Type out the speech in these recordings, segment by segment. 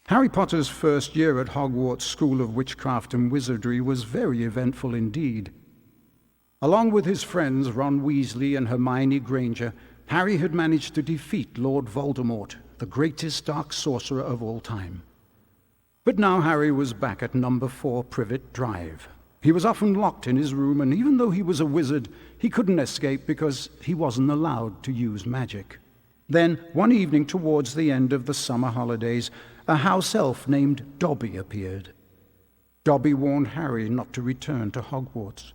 Harry Potter's first year at Hogwarts School of Witchcraft and Wizardry was very eventful indeed. Along with his friends Ron Weasley and Hermione Granger, Harry had managed to defeat Lord Voldemort, the greatest dark sorcerer of all time. But now Harry was back at number 4 Privet Drive. He was often locked in his room, and even though he was a wizard, he couldn't escape because he wasn't allowed to use magic. Then, one evening towards the end of the summer holidays, a house elf named Dobby appeared. Dobby warned Harry not to return to Hogwarts.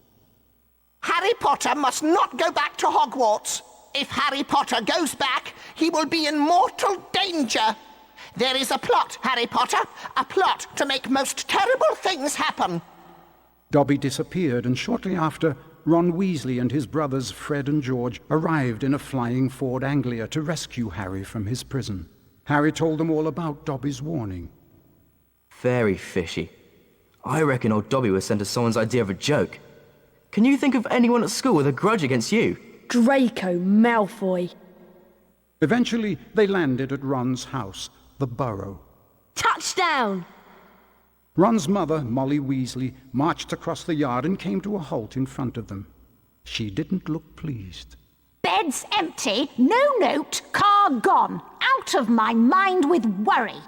Harry Potter must not go back to Hogwarts. If Harry Potter goes back, he will be in mortal danger. There is a plot, Harry Potter, a plot to make most terrible things happen. Dobby disappeared, and shortly after, Ron Weasley and his brothers Fred and George arrived in a flying Ford Anglia to rescue Harry from his prison. Harry told them all about Dobby's warning. Very fishy. I reckon old Dobby was sent as someone's idea of a joke. Can you think of anyone at school with a grudge against you? Draco Malfoy. Eventually, they landed at Ron's house, the Burrow. Touchdown! Ron's mother, Molly Weasley, marched across the yard and came to a halt in front of them. She didn't look pleased. Bed's empty, no note, car gone. Out of my mind with worry.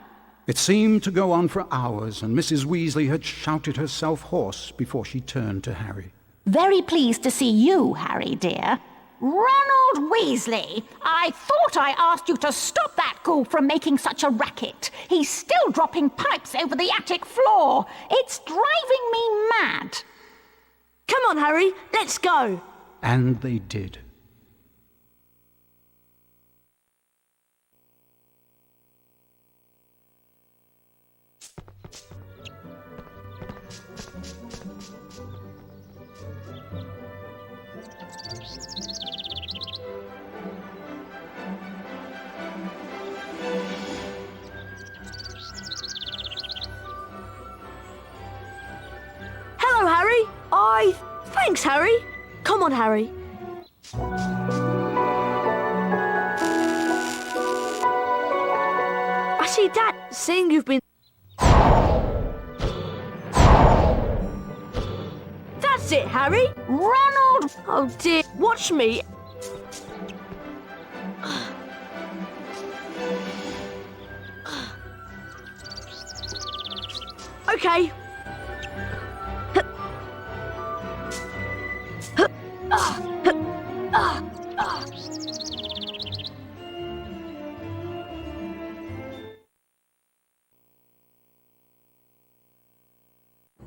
It seemed to go on for hours, and Mrs. Weasley had shouted herself hoarse before she turned to Harry. Very pleased to see you, Harry, dear. Ronald Weasley, I thought I asked you to stop that ghoul from making such a racket. He's still dropping pipes over the attic floor. It's driving me mad. Come on, Harry, let's go. And they did. Hello, Harry. Thanks, Harry. Come on, Harry. I see, Dad, seeing you've been... That's it, Harry. Ronald! Oh, dear. Watch me. Okay.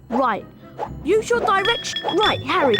Right. Use your direction. Right, Harry.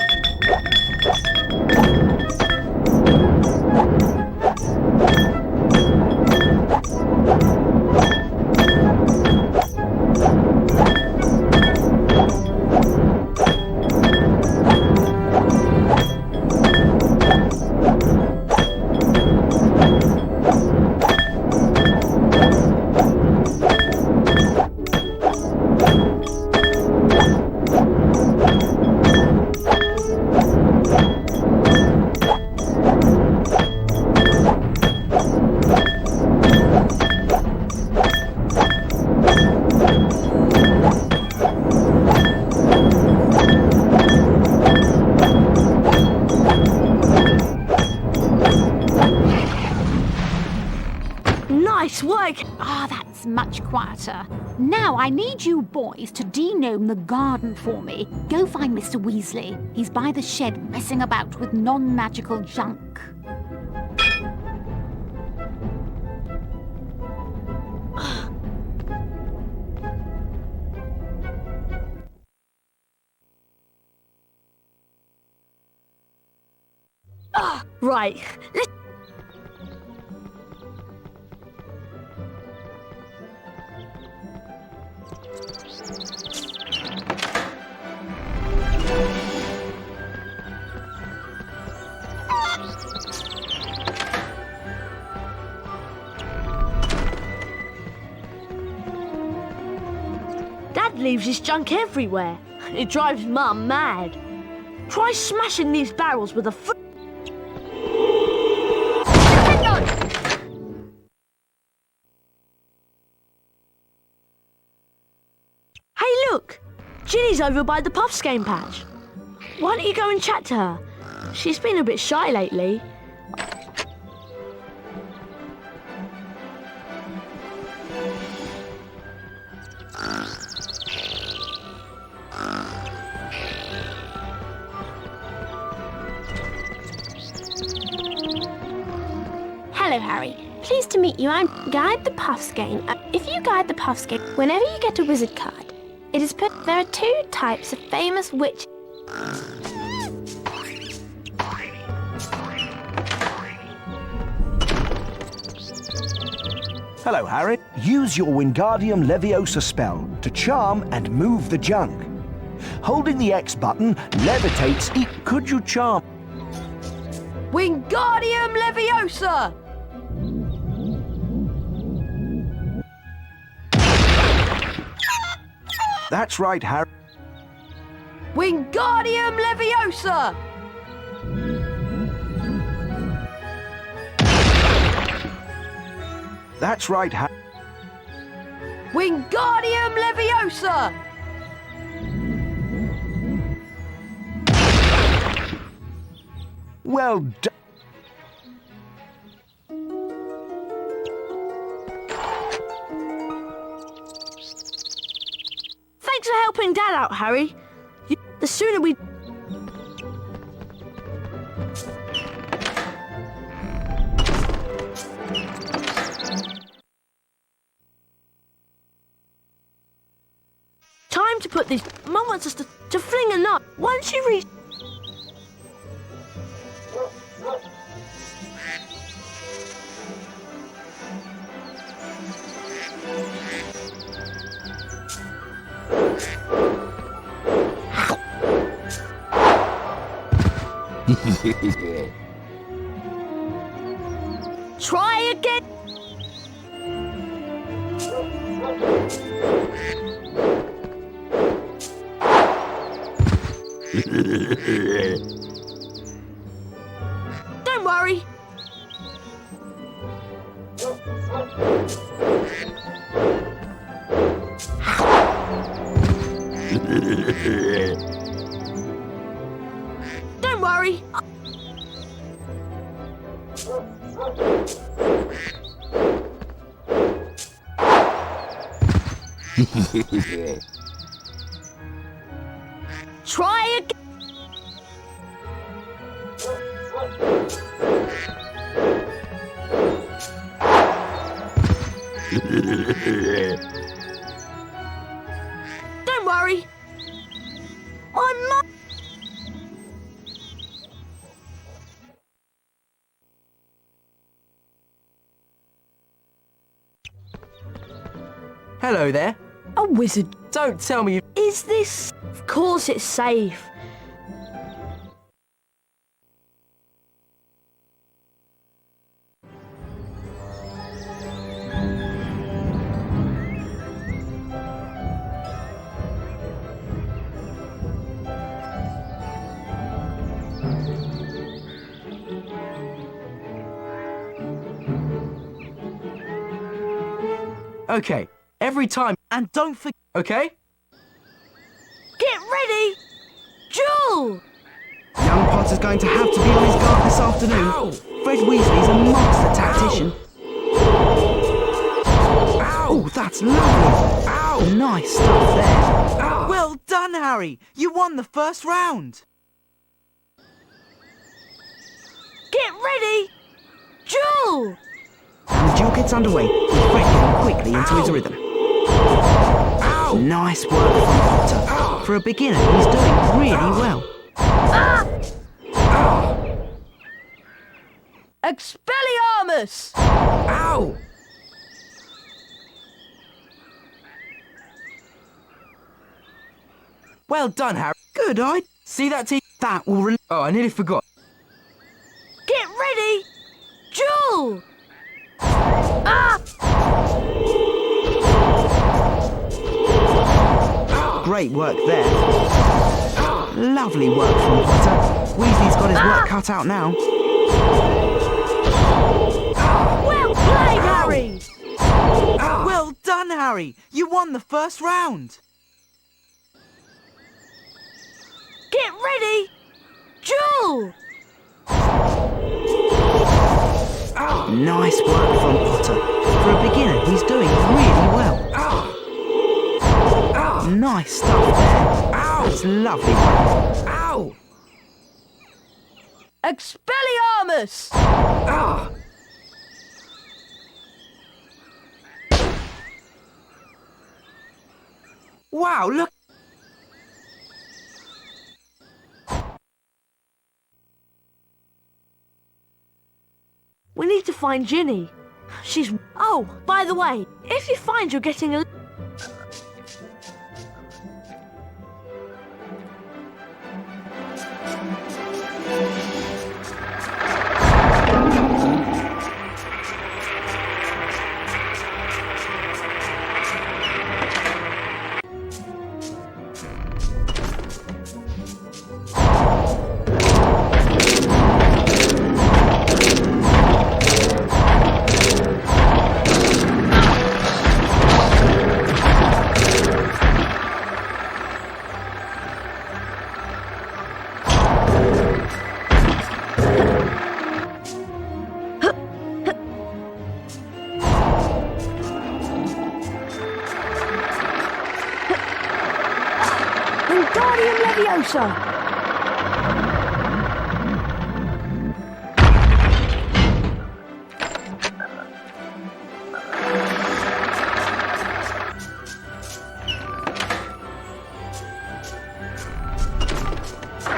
Nice work! That's much quieter. Now I need you boys to denome the garden for me. Go find Mr. Weasley. He's by the shed messing about with non-magical junk. Right. Let's... Dad leaves his junk everywhere. It drives Mum mad. Try smashing these barrels with a foot. Ginny's over by the Puffs game patch. Why don't you go and chat to her? She's been a bit shy lately. Hello, Harry. Pleased to meet you. I'm Guide the Puffs game. If you guide the Puffs game, whenever you get a wizard card, it is put. There are two types of famous witch. Hello, Harry. Use your Wingardium Leviosa spell to charm and move the junk. Holding the X button levitates. Could you charm? Wingardium Leviosa! That's right, Harry. Wingardium Leviosa! That's right, Harry. Wingardium Leviosa! Well done. Thanks for helping Dad out, Harry. The sooner we... Time to put these... Mum wants us to fling a nut. Once you reach... Try again. Don't worry. Don't worry. Try again. Don't worry. I'm not. Hello there. A wizard. Don't tell me you... Is this... Of course it's safe. Okay, every time. And don't forget, okay? Get ready! Jewel! Young Potter's going to have to be on his guard this afternoon. Ow! Fred Weasley's a monster tactician. Oh, that's lovely. Ow! Nice stuff there. Ow! Well done, Harry! You won the first round! Get ready! Jewel! And the duel gets underway, with Fred getting quickly into his rhythm. Ow! Nice work from Potter. For a beginner, he's doing really well. Expelliarmus! Ow! Well done, Harry. Good eye. See that team? That will Oh, I nearly forgot. Get ready! Jewel! Ah! Great work there. Lovely work from Potter. Weasley's got his work cut out now. Well played, Harry! Well done, Harry! You won the first round! Get ready! Duel! Nice work from Potter. For a beginner, he's doing really well. Nice stuff there. That's lovely. Ow! Expelliarmus! Wow, look. We need to find Ginny. She's... Oh, by the way, if you find you're getting a... Wingardium Leviosa!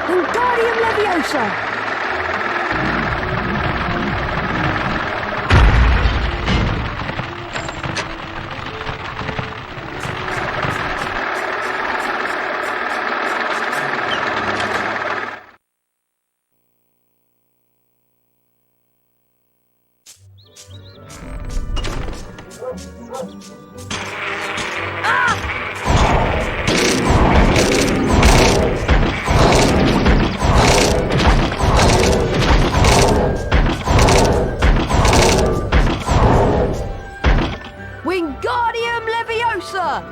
Wingardium Leviosa! Wingardium Leviosa!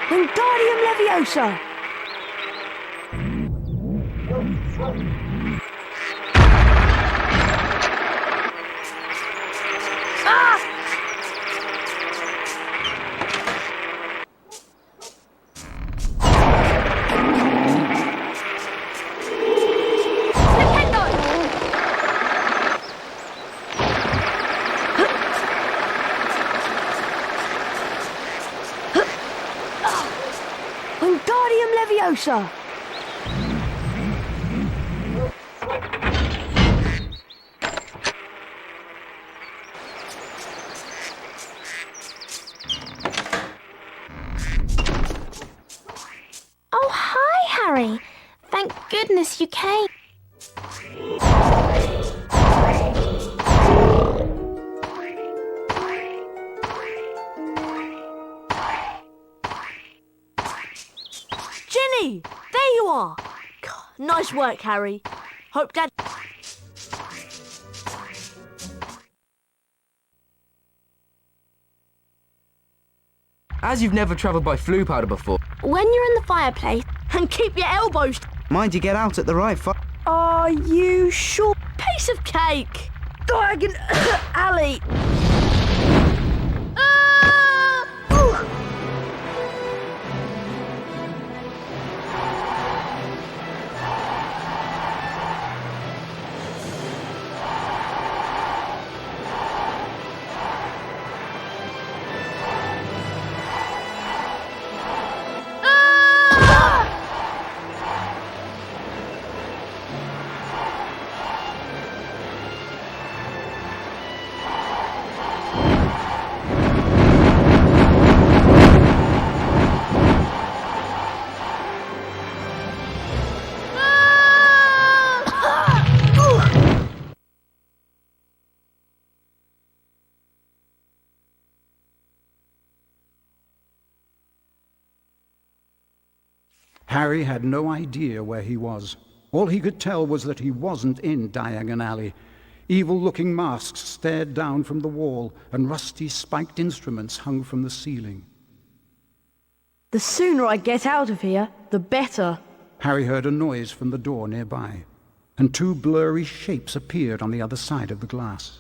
Wingardium Leviosa! Wingardium Leviosa! Oh, hi, Harry. Thank goodness you came. Ginny! There you are! God, nice work, Harry. Hope Dad... As you've never travelled by flue powder before, When you're in the fireplace, And keep your elbows... Mind you get out at the right Are you sure? Piece of cake! Diagon Alley! Harry had no idea where he was. All he could tell was that he wasn't in Diagon Alley. Evil-looking masks stared down from the wall, and rusty spiked instruments hung from the ceiling. The sooner I get out of here, the better. Harry heard a noise from the door nearby, and two blurry shapes appeared on the other side of the glass.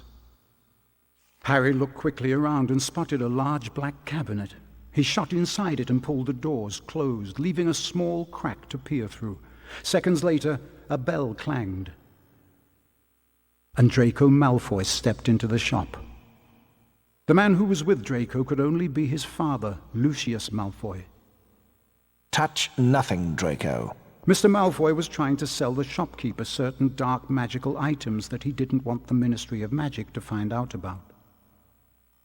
Harry looked quickly around and spotted a large black cabinet. He shot inside it and pulled the doors closed, leaving a small crack to peer through. Seconds later, a bell clanged, and Draco Malfoy stepped into the shop. The man who was with Draco could only be his father, Lucius Malfoy. Touch nothing, Draco. Mr. Malfoy was trying to sell the shopkeeper certain dark magical items that he didn't want the Ministry of Magic to find out about.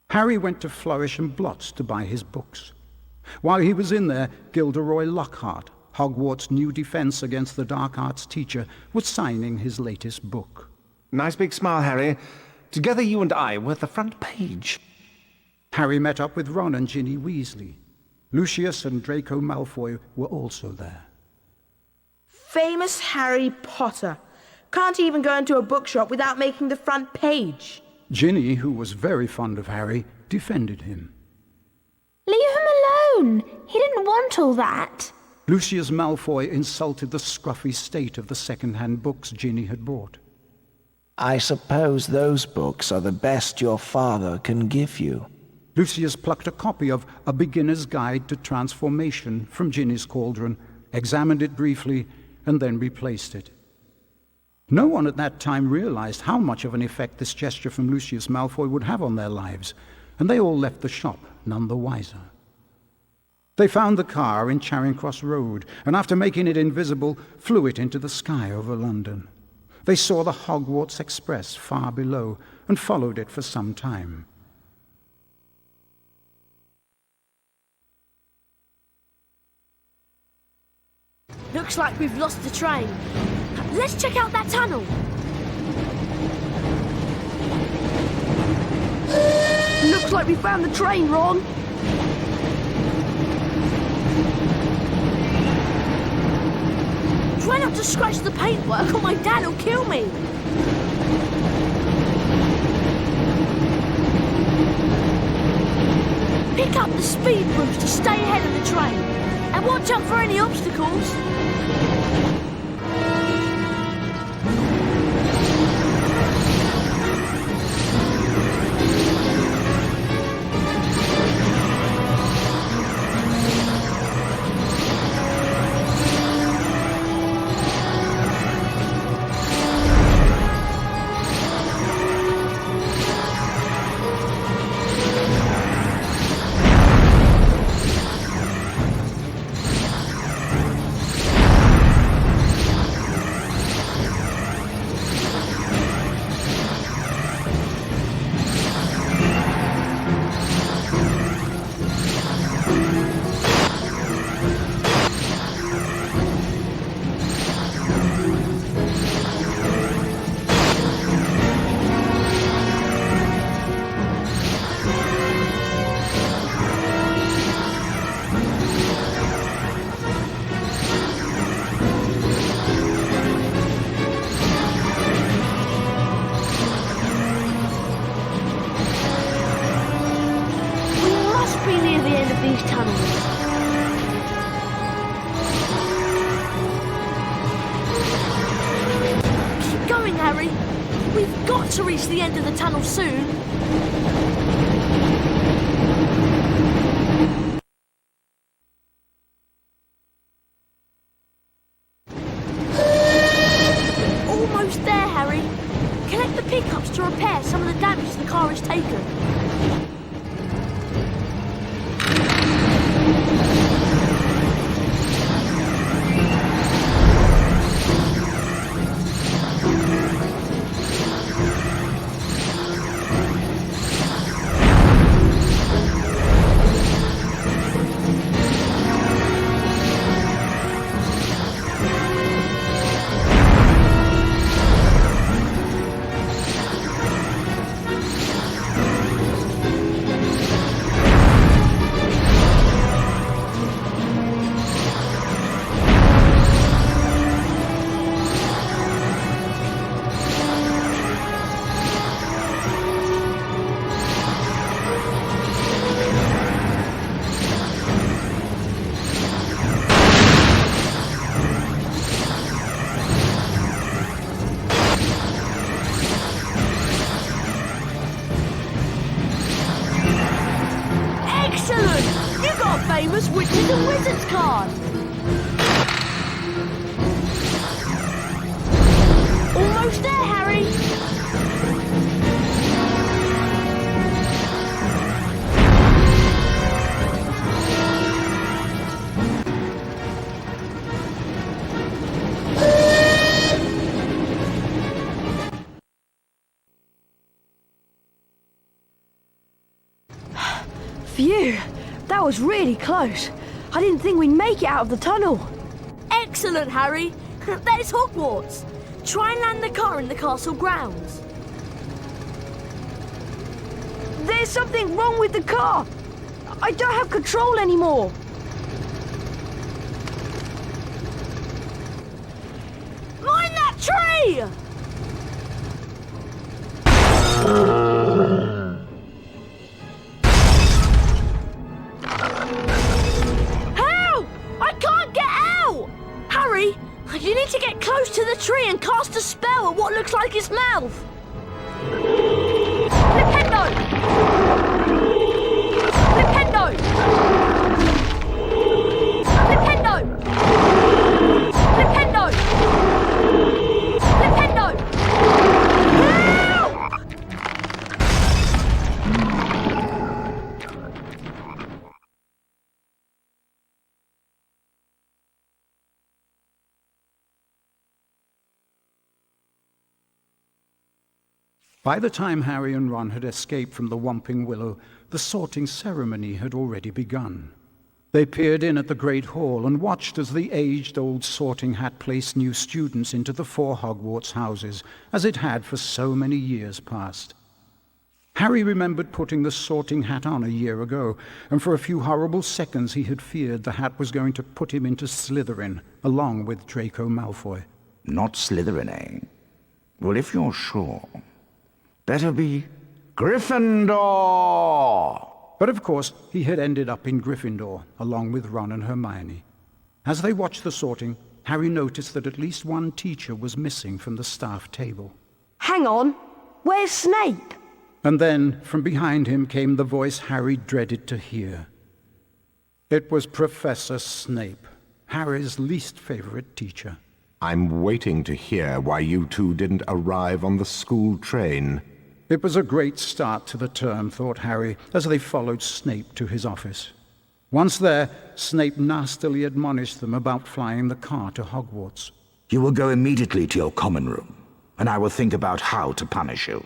Harry went to Flourish and Blotts to buy his books. While he was in there, Gilderoy Lockhart, Hogwarts' new defense against the dark arts teacher, was signing his latest book. Nice big smile, Harry. Together you and I were at the front page. Harry met up with Ron and Ginny Weasley. Lucius and Draco Malfoy were also there. Famous Harry Potter. Can't even go into a bookshop without making the front page. Ginny, who was very fond of Harry, defended him. Leave him alone. He didn't want all that. Lucius Malfoy insulted the scruffy state of the second-hand books Ginny had bought. I suppose those books are the best your father can give you. Lucius plucked a copy of A Beginner's Guide to Transformation from Ginny's cauldron, examined it briefly, and then replaced it. No one at that time realized how much of an effect this gesture from Lucius Malfoy would have on their lives, and they all left the shop none the wiser. They found the car in Charing Cross Road, and after making it invisible, flew it into the sky over London. They saw the Hogwarts Express far below, and followed it for some time. Looks like we've lost the train. Let's check out that tunnel. Looks like we found the train, Ron. Try not to scratch the paintwork or my dad will kill me. Pick up the speed boost to stay ahead of the train. And watch out for any obstacles. These tunnels. Keep going, Harry. We've got to reach the end of the tunnel soon. Almost there, Harry. Collect the pickups to repair some of the damage the car has taken. card. Almost there, Harry. Phew, that was really close. I didn't think we'd make it out of the tunnel. Excellent, Harry. That is Hogwarts. Try and land the car in the castle grounds. There's something wrong with the car. I don't have control anymore. Mind that tree! Help! I can't get out! Harry, you need to get close to the tree and cast a spell at what looks like its mouth. Nintendo! Nintendo! Nintendo! Nintendo! Nintendo! Help! By the time Harry and Ron had escaped from the Whomping Willow, the sorting ceremony had already begun. They peered in at the Great Hall and watched as the aged-old sorting hat placed new students into the 4 Hogwarts houses, as it had for so many years past. Harry remembered putting the sorting hat on a year ago, and for a few horrible seconds he had feared the hat was going to put him into Slytherin, along with Draco Malfoy. Not Slytherin, eh? Well, if you're sure, better be Gryffindor! But of course, he had ended up in Gryffindor, along with Ron and Hermione. As they watched the sorting, Harry noticed that at least one teacher was missing from the staff table. Hang on, where's Snape? And then, from behind him, came the voice Harry dreaded to hear. It was Professor Snape, Harry's least favorite teacher. I'm waiting to hear why you two didn't arrive on the school train. It was a great start to the term, thought Harry, as they followed Snape to his office. Once there, Snape nastily admonished them about flying the car to Hogwarts. You will go immediately to your common room, and I will think about how to punish you.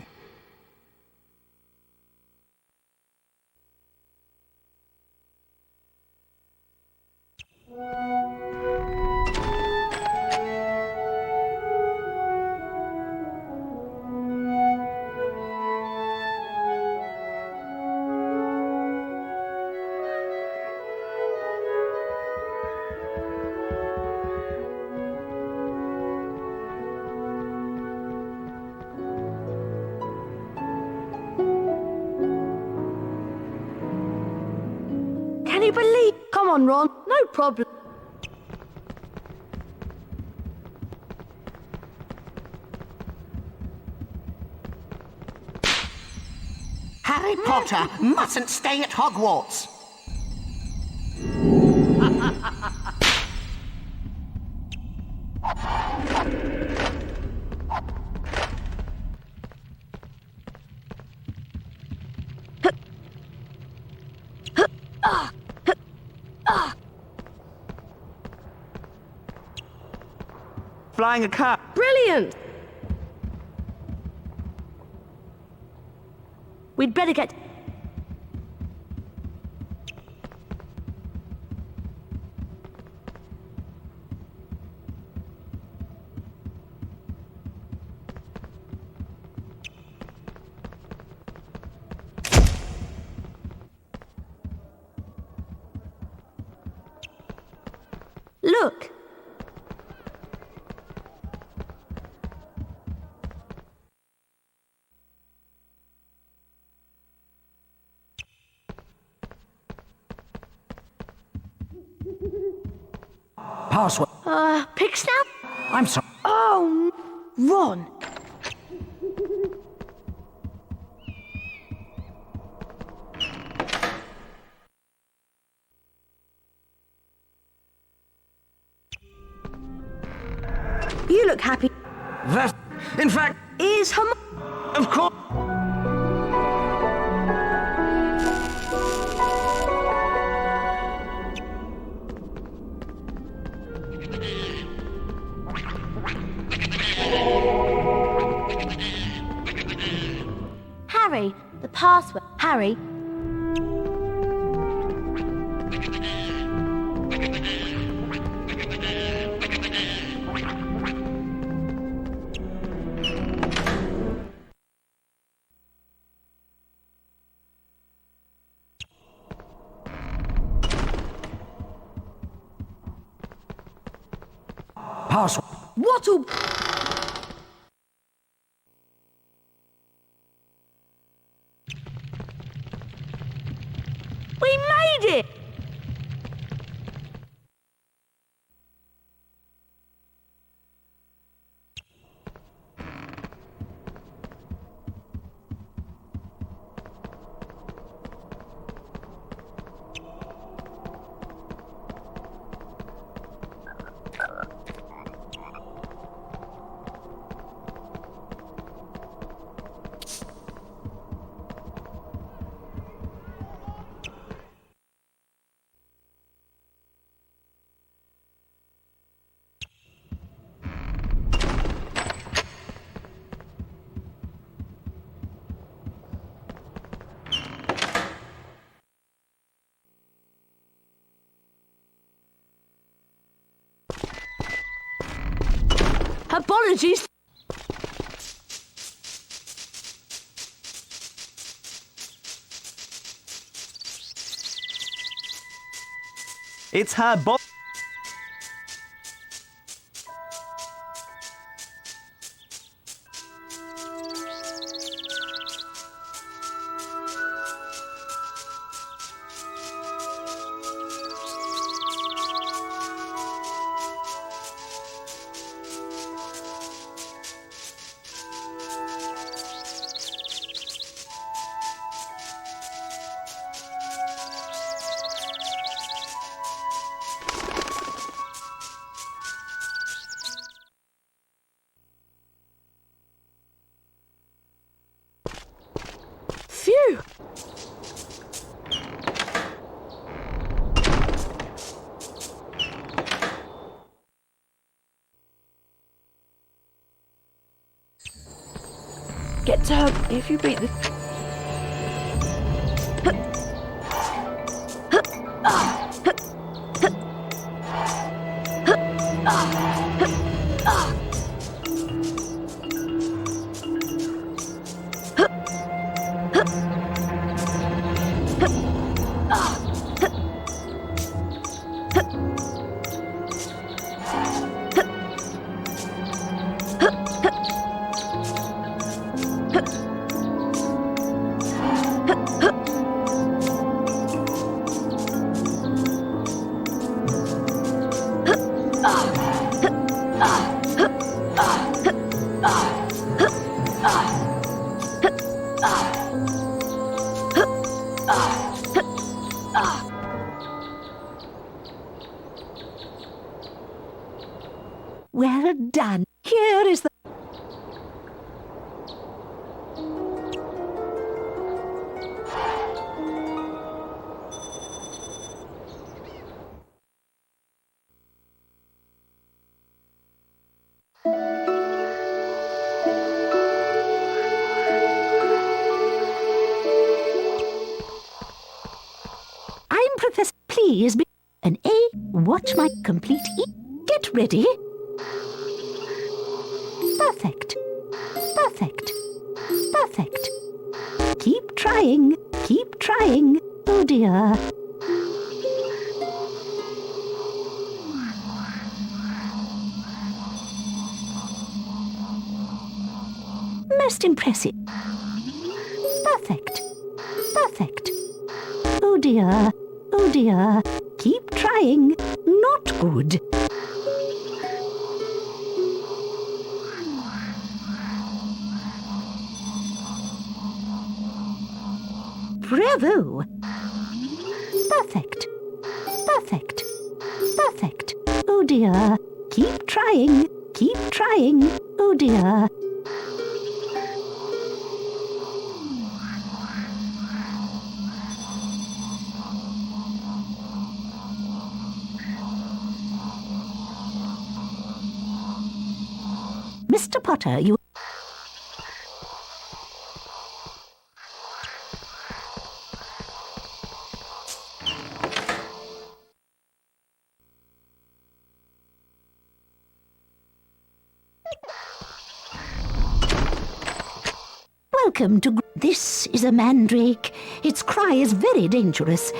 Can you believe? Come on, Ron, no problem. Harry Potter mustn't stay at Hogwarts. Flying a car. Brilliant! We'd better get... Look! Password. Pick Snap? I'm sorry. Oh, Ron. You look happy. That, in fact, Is of course. Harry, the password. Harry. Password. What a... We made it! Apologies. It's her bo... Phew! Get to her if you beat the... Well done. Here is the... I'm Professor. Please be... An A. Watch my complete E. Get ready. Perfect. Perfect. Perfect. Keep trying. Keep trying. Oh dear. Most impressive. Perfect. Perfect. Oh dear. Oh dear. Keep trying. Not good. Bravo! Perfect. Perfect. Perfect. Oh dear. Keep trying. Keep trying. Oh dear. Mr. Potter, you... Welcome to... This is a mandrake. Its cry is very dangerous.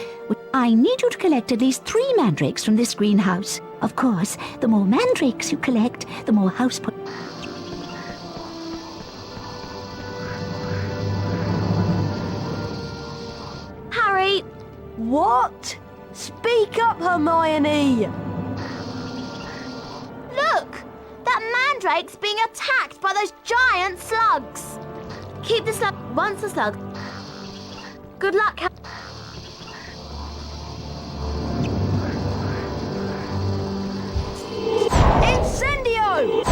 I need you to collect at least 3 mandrakes from this greenhouse. Of course, the more mandrakes you collect, the more house... Harry! What? Speak up, Hermione! Look! That mandrake's being attacked by those giant slugs. Keep the slug once the slug. Good luck, Incendio!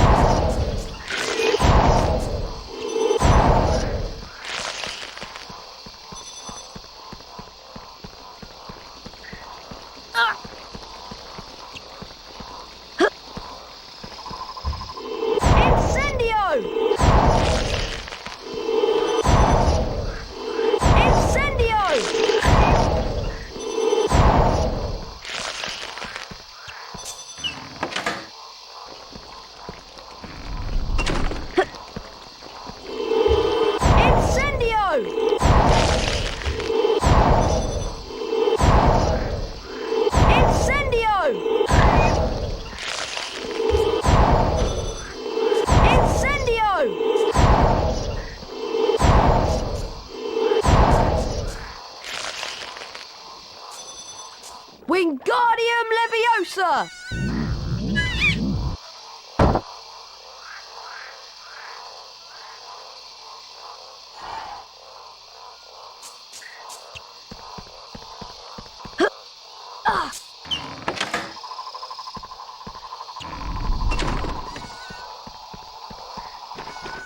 Wingardium Leviosa!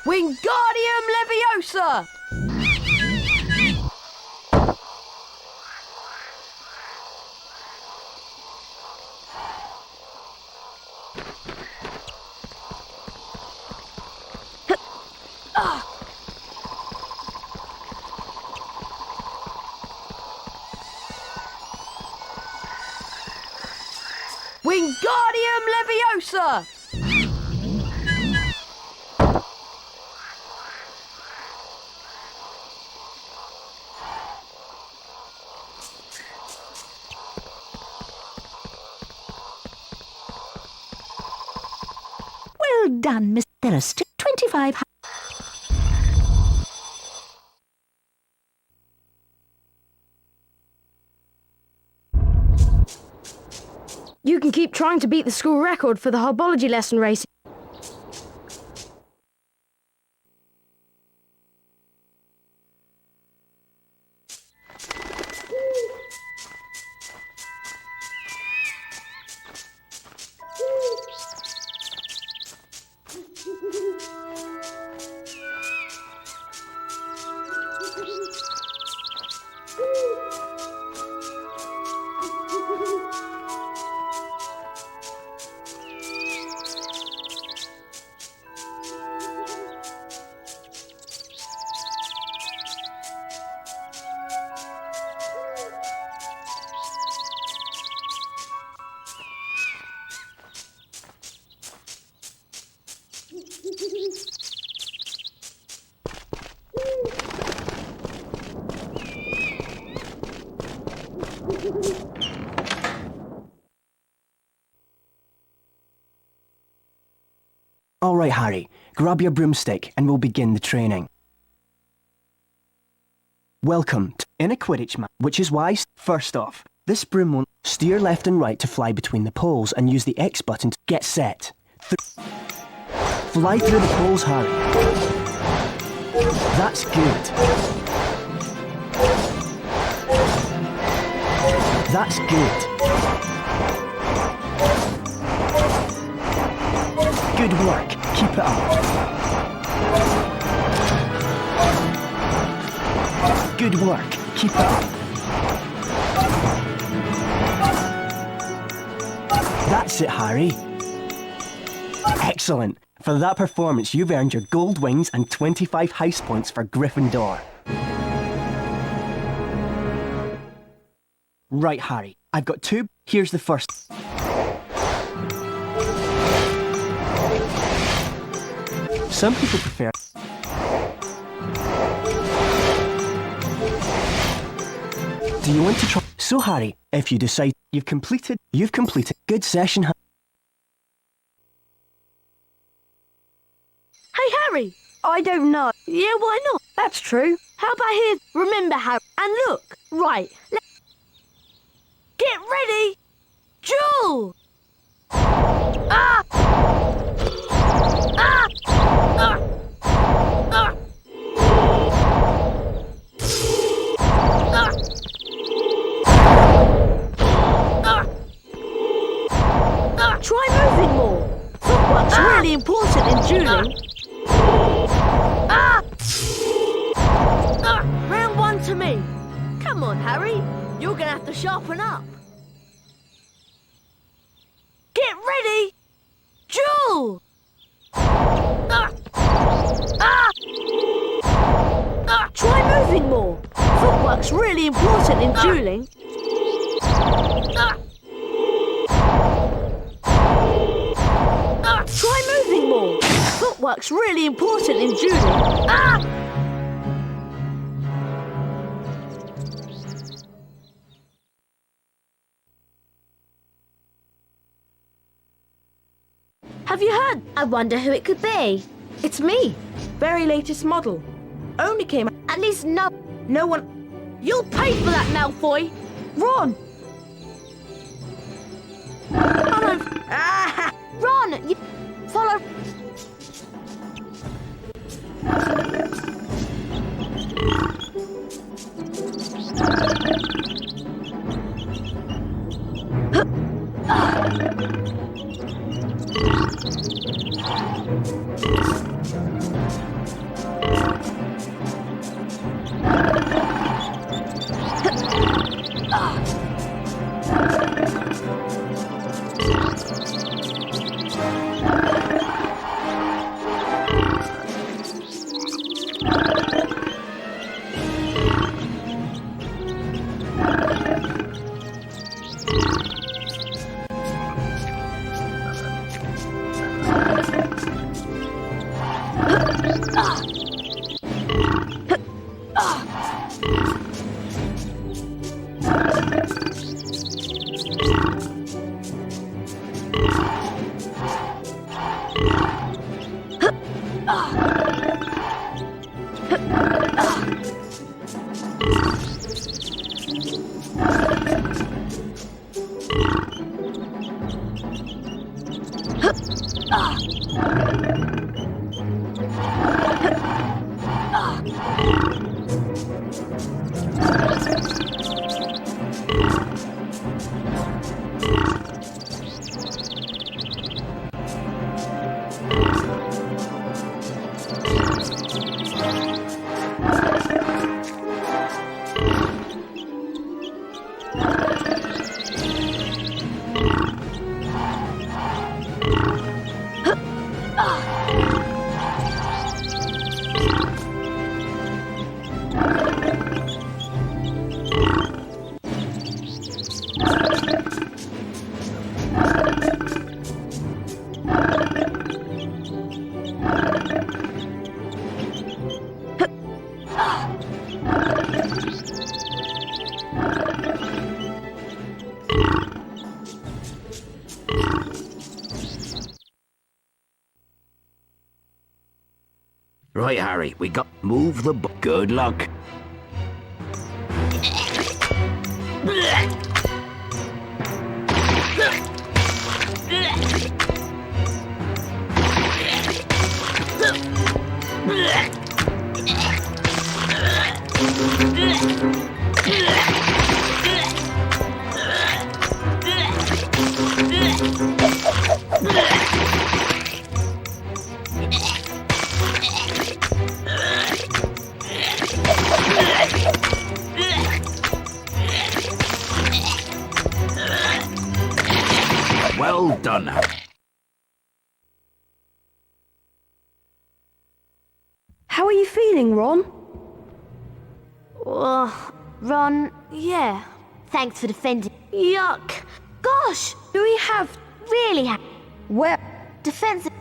Wingardium Leviosa! Wingardium Leviosa! Well done, Miss. There are still 25... You can keep trying to beat the school record for the herbology lesson race. All right, Harry, grab your broomstick and we'll begin the training. Welcome in a Quidditch match, which is why, first off, this broom will steer left and right to fly between the poles and use the X button to get set. Fly through the poles, Harry. That's good. That's good. Good work. Keep it up. Good work. Keep it up. That's it, Harry. Excellent. For that performance, you've earned your gold wings and 25 house points for Gryffindor. Right, Harry. I've got two. Here's the first. Some people prefer... Do you want to try? So, Harry, if you decide you've completed. Good session. Hey, Harry! I don't know. Yeah, why not? That's true. How about here? Remember, Harry. And look. Right. Get ready! Jewel! Ah! Ah! Ah! Ah! Try moving more. Footwork's really important in dueling. Round one to me. Come on, Harry. You're gonna have to sharpen up. Get ready. Duel! Try moving more. Footwork's really important in dueling. Try moving more. Footwork's really important in dueling. Have you heard? I wonder who it could be. It's me. Very latest model. Only came... At least no one... You'll pay for that, Malfoy. Ron! Follow... Ron, you... Follow... Right, Harry, we got... Move the... Good luck. done, Harry. How are you feeling, Ron? Ron, Yeah. thanks for defending. Yuck. Gosh, Do we have... really, Well, defensive.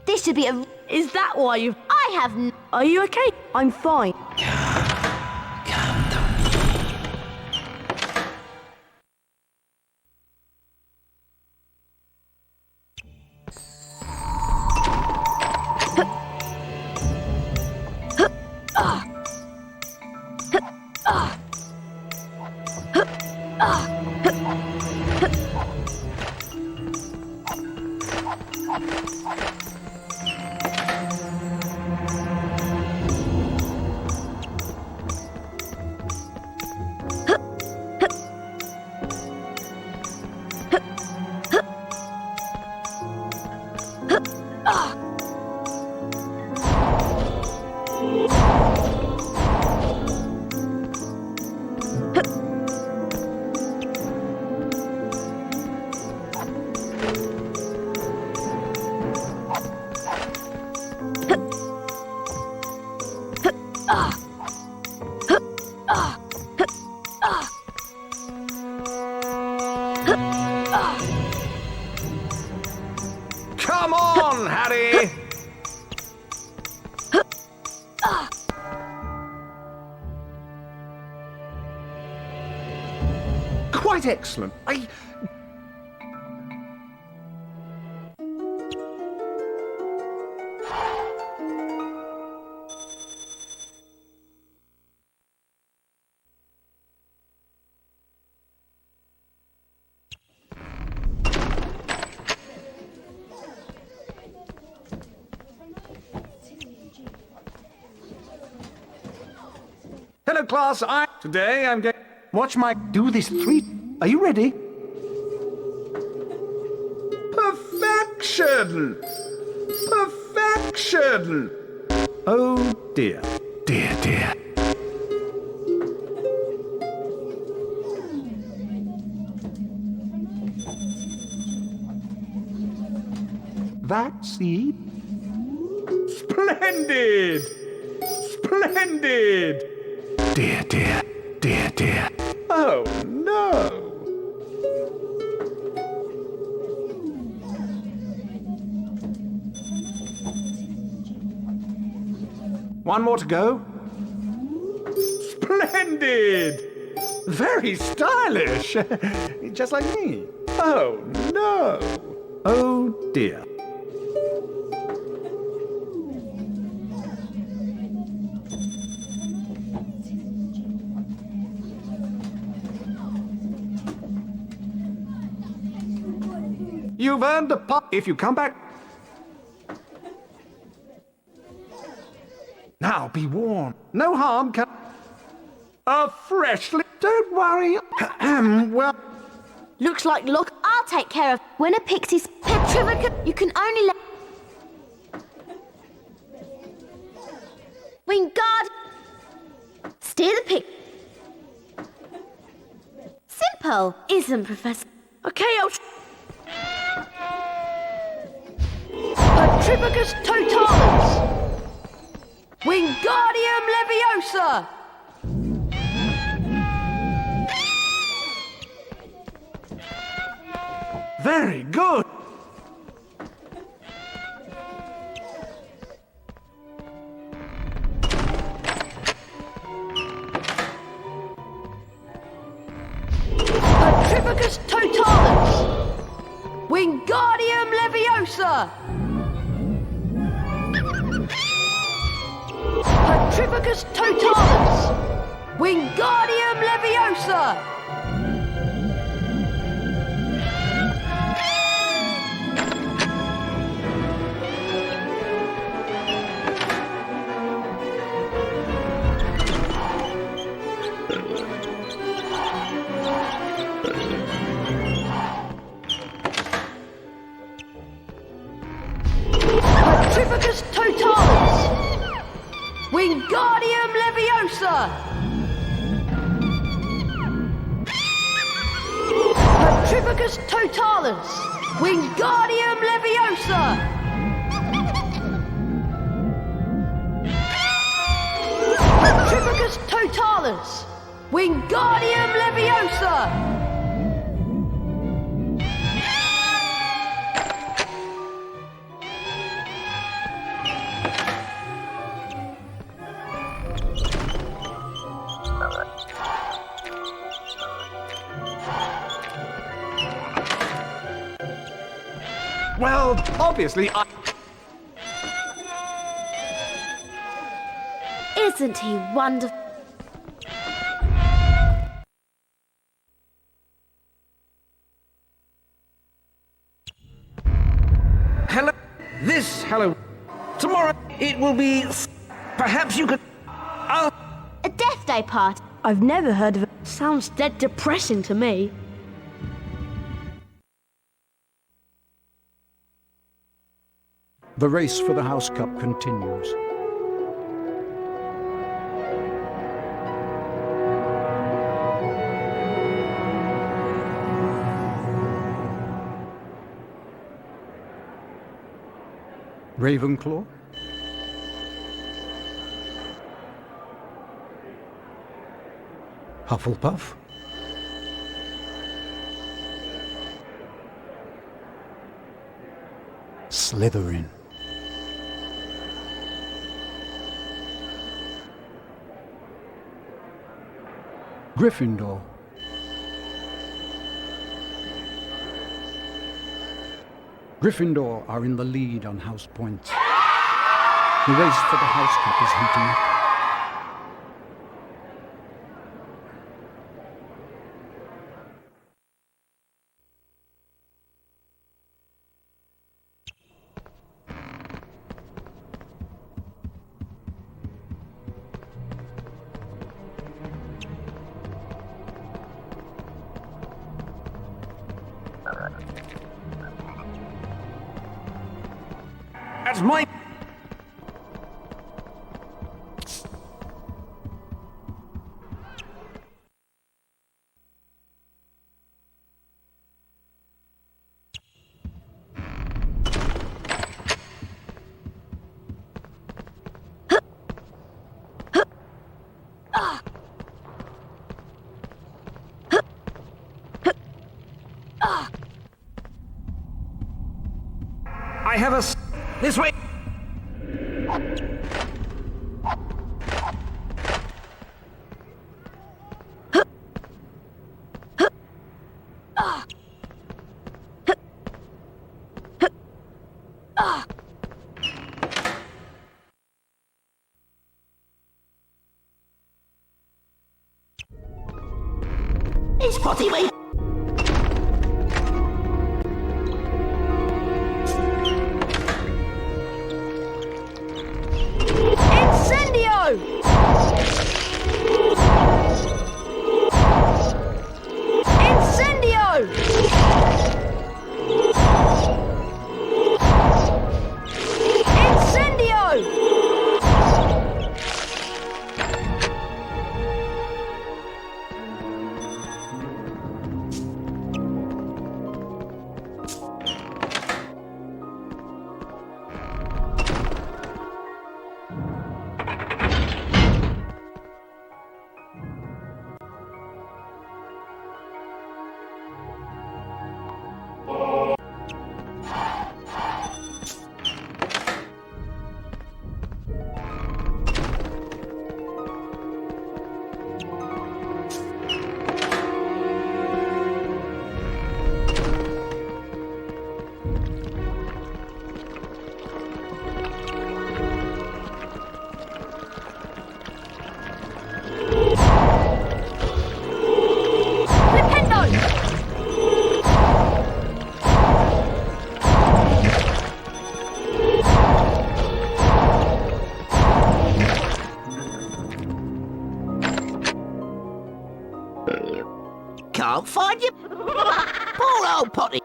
This should be a... is that why you... I have... Are you okay? I'm fine. Come on, Harry! Quite excellent. Hello, class. Today I'm going... Watch my... Do this 3... Are you ready? Perfection! Perfection! Oh, dear. Dear, dear. That's the... Splendid! Splendid! Dear, dear, dear, dear. Oh, no! One more to go. Splendid! Very stylish! Just like me. Oh, no! Oh, dear. You've earned a pot if you come back. Now be warned. No harm can... A freshly... Don't worry. Well... Looks like luck. I'll take care of... When a pixie's petrificate, you can only let... Wingard... Steer the pick... Simple, isn't Professor? Okay, I'll... Petrifacus totalis! Wingardium Leviosa! Very good. Petrificus totalis! Wingardium leviosa! Petrificus totalis! Wingardium leviosa! Petrificus totalis! Wingardium leviosa! Petrificus totalis! Wingardium leviosa! Petrificus totalis! Wingardium leviosa! Well, obviously Isn't he wonderful? Hello. This Halloween. Tomorrow it will be. Perhaps you could. I'll. A death day party. I've never heard of it. Sounds dead depressing to me. The race for the House Cup continues. Ravenclaw. Hufflepuff. Slytherin. Gryffindor. Gryffindor are in the lead on house points. The race for the House Cup is heating up. That's my. I have a. This way. It's potty way. won't find you. Poor old Potty.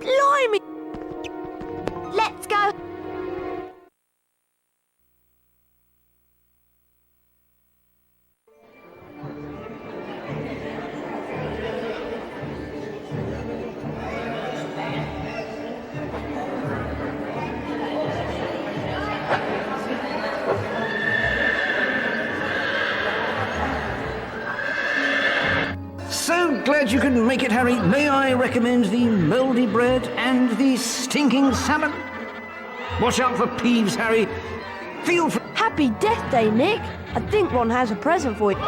Blimey! Let's go. So glad you could make it, Harry. May I recommend the mouldy bread and the stinking salmon? Watch out for Peeves, Harry. Feel free. Happy Death Day, Nick. I think Ron has a present for you.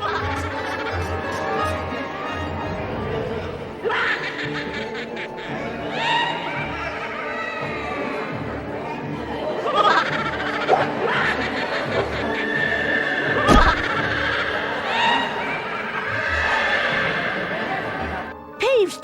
Peeves!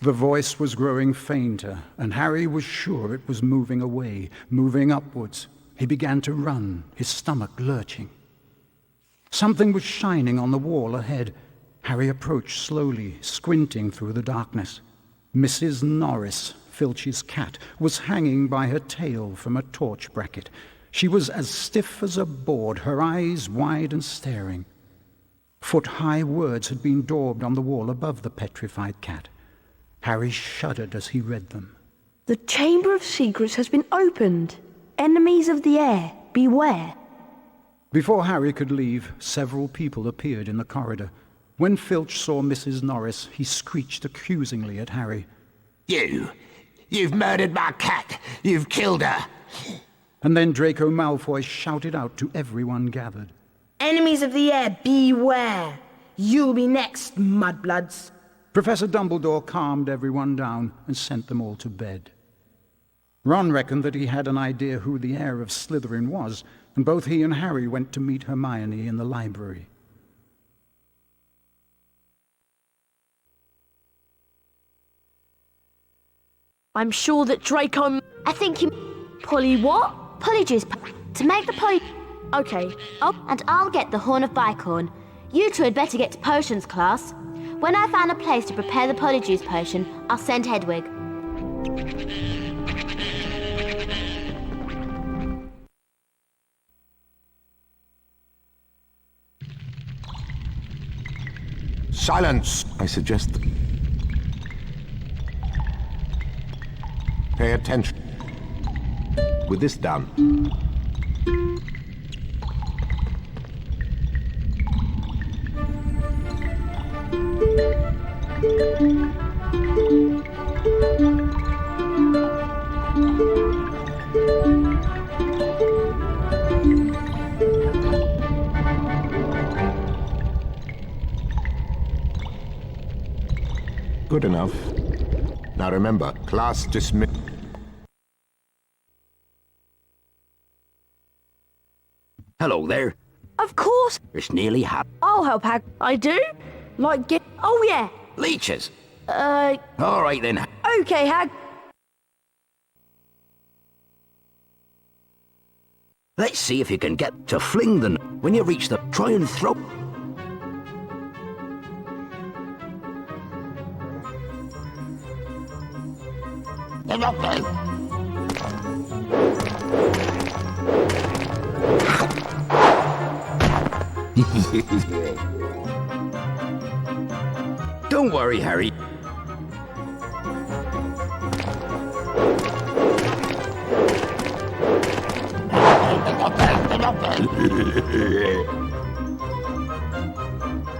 The voice was growing fainter, and Harry was sure it was moving away, moving upwards. He began to run, his stomach lurching. Something was shining on the wall ahead. Harry approached slowly, squinting through the darkness. Mrs. Norris, Filch's cat, was hanging by her tail from a torch bracket. She was as stiff as a board, her eyes wide and staring. Foot-high words had been daubed on the wall above the petrified cat. Harry shuddered as he read them. The Chamber of Secrets has been opened. Enemies of the air, beware. Before Harry could leave, several people appeared in the corridor. When Filch saw Mrs. Norris, he screeched accusingly at Harry. You've murdered my cat. You've killed her. And then Draco Malfoy shouted out to everyone gathered. Enemies of the air, beware. You'll be next, mudbloods. Professor Dumbledore calmed everyone down and sent them all to bed. Ron reckoned that he had an idea who the heir of Slytherin was, and both he and Harry went to meet Hermione in the library. I'm sure that Draco... I think you... Polly what? Polyjuice to make the poly... Okay. Oh, And I'll get the Horn of Bicorn. You two had better get to potions class. When I find a place to prepare the Polyjuice potion, I'll send Hedwig. Silence! I suggest... Pay attention. With this done, good enough. Now remember, class dismissed. Hello there. of course. It's nearly I'll help Hag. I do? Like get... Oh, yeah. leeches. Uh, All right then. okay, Hag. Let's see if you can get to fling them. When you reach the... Try and throw... Don't worry, Harry.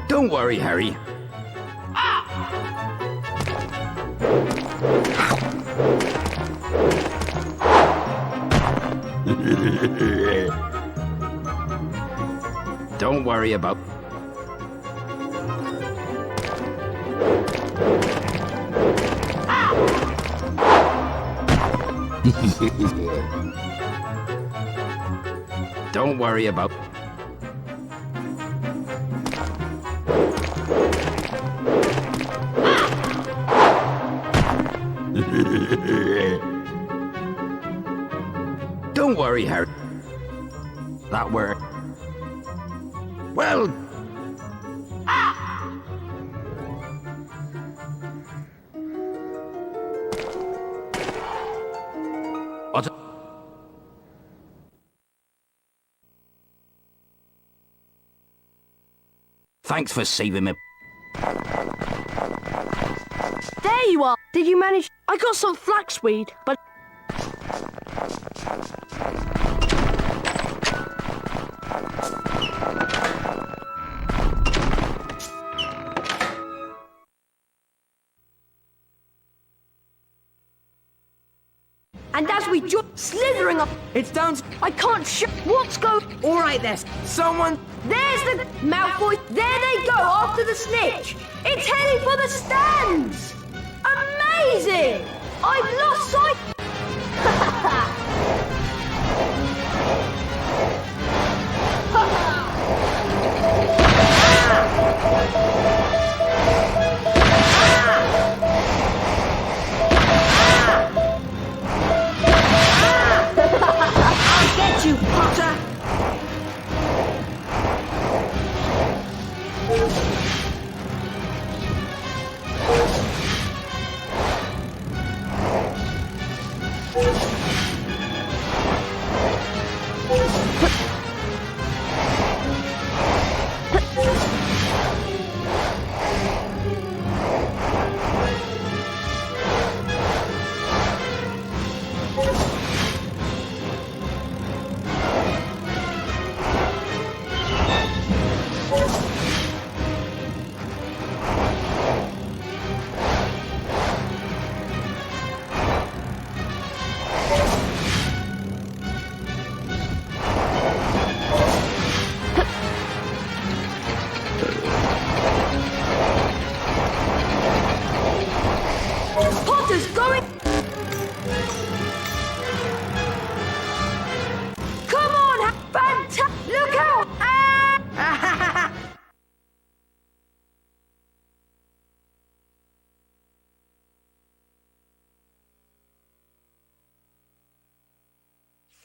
Don't worry, Harry. Don't worry about... Don't worry about... Don't worry, Harry. That worked. Well... What? Thanks for saving me. There you are. Did you manage? I got some flaxweed, but... And as we jump, slithering up, It's down. I can't what's going... All right, there. Someone. There's the Malfoy. There they go after the snitch. It's heading for the stands. Amazing! I've lost sight. I'll get you, Potter!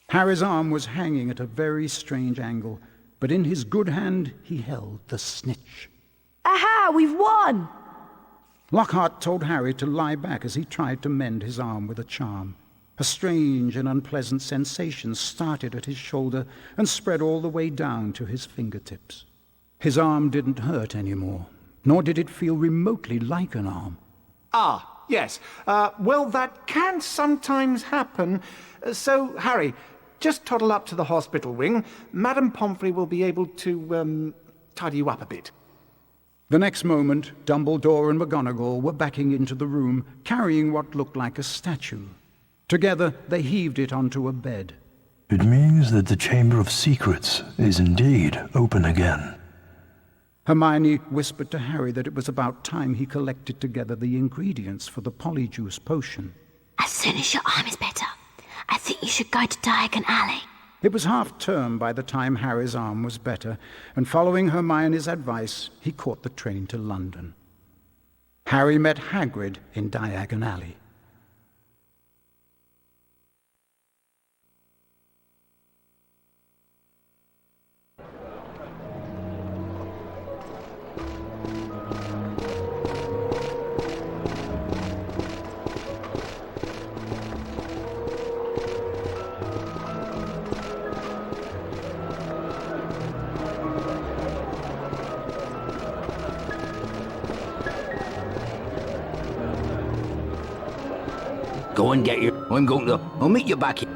Harry's arm was hanging at a very strange angle, but in his good hand he held the snitch. Aha, we've won! Lockhart told Harry to lie back as he tried to mend his arm with a charm. A strange and unpleasant sensation started at his shoulder and spread all the way down to his fingertips. His arm didn't hurt anymore, nor did it feel remotely like an arm. Ah, yes. Well, that can sometimes happen. So, Harry, just toddle up to the hospital wing. Madame Pomfrey will be able to, tidy you up a bit. The next moment, Dumbledore and McGonagall were backing into the room, carrying what looked like a statue. Together, they heaved it onto a bed. It means that the Chamber of Secrets is indeed open again. Hermione whispered to Harry that it was about time he collected together the ingredients for the polyjuice potion. As soon as your arm is better, I think you should go to Diagon Alley. It was half-term by the time Harry's arm was better, and following Hermione's advice, he caught the train to London. Harry met Hagrid in Diagon Alley. Go and get your... I'll meet you back here.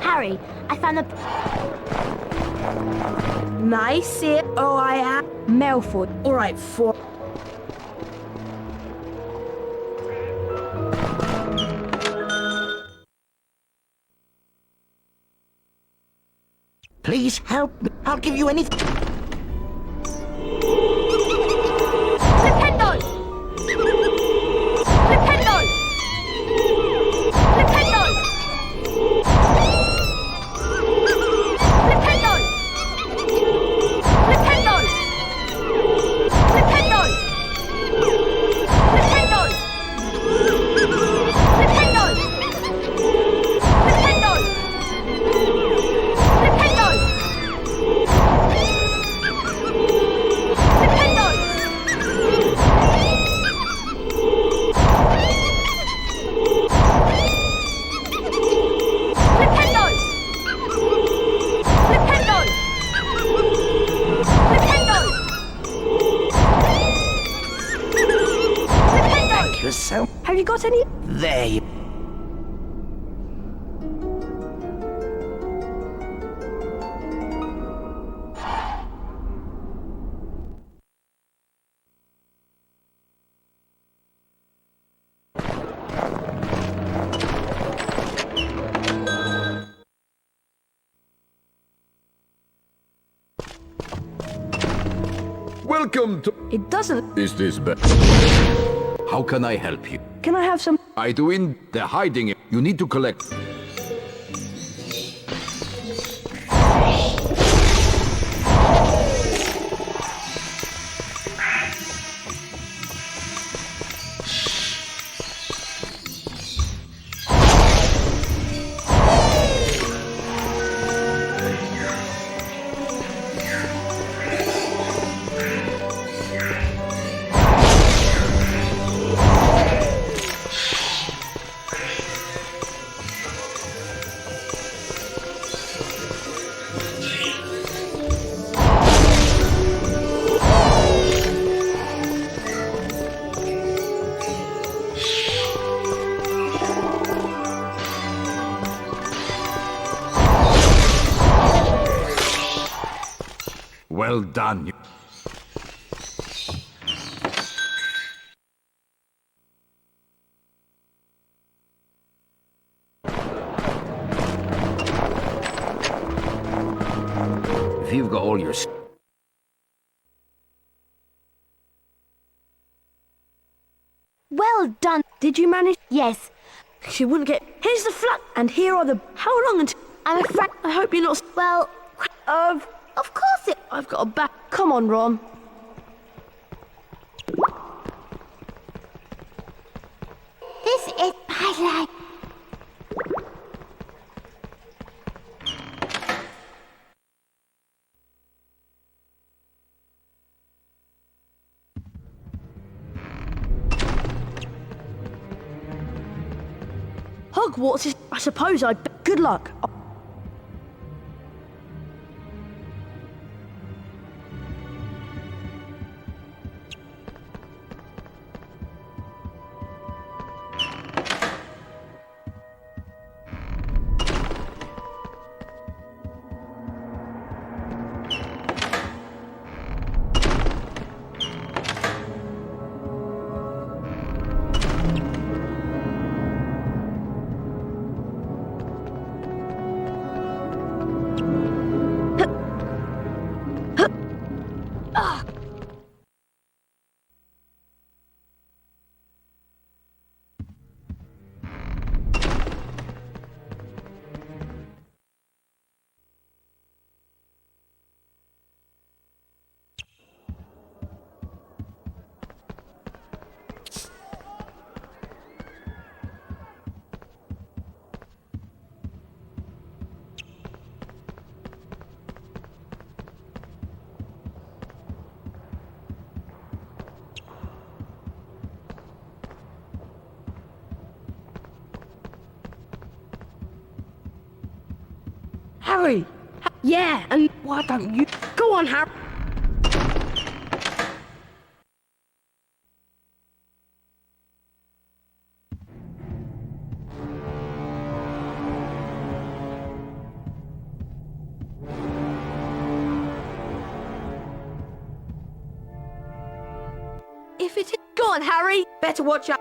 Harry, I found the... Nice it. Oh, I am. Malfoy. All right, 4. Please help me. I'll give you anything. Flipendo! Flipendo! Flipendo! Flipendo! Flipendo! Flipendo! Flipendo! Flipendo! So, Have you got any? there you... Welcome to... It doesn't. Is this better? How can I help you? Can I have some? I do in... They're hiding it. You need to collect... Well done. If you've got all your... Well done. Did you manage? Yes. She wouldn't get. Here's the flat, and here are the. How long until? I'm afraid... I hope you're not. Well... Of course it... I've got a back... Come on, Ron. This is my life. Hogwarts is... I suppose I'd... Good luck. Harry! Yeah, and why don't you... Go on, Harry! If it is... Go on, Harry! Better watch out.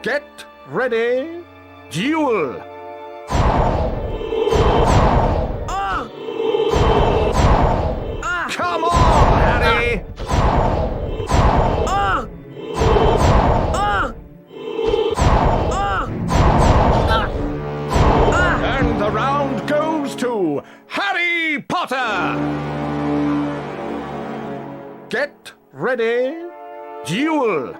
Get ready. Duel. Come on, Harry! And the round goes to Harry Potter! Get ready. Duel.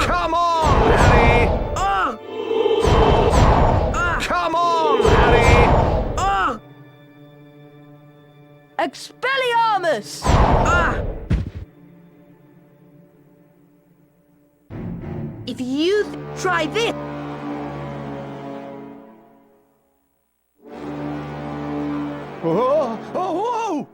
Come on, Harry! Come on, Harry! Expelliarmus! If you try this... Oh, oh, whoa!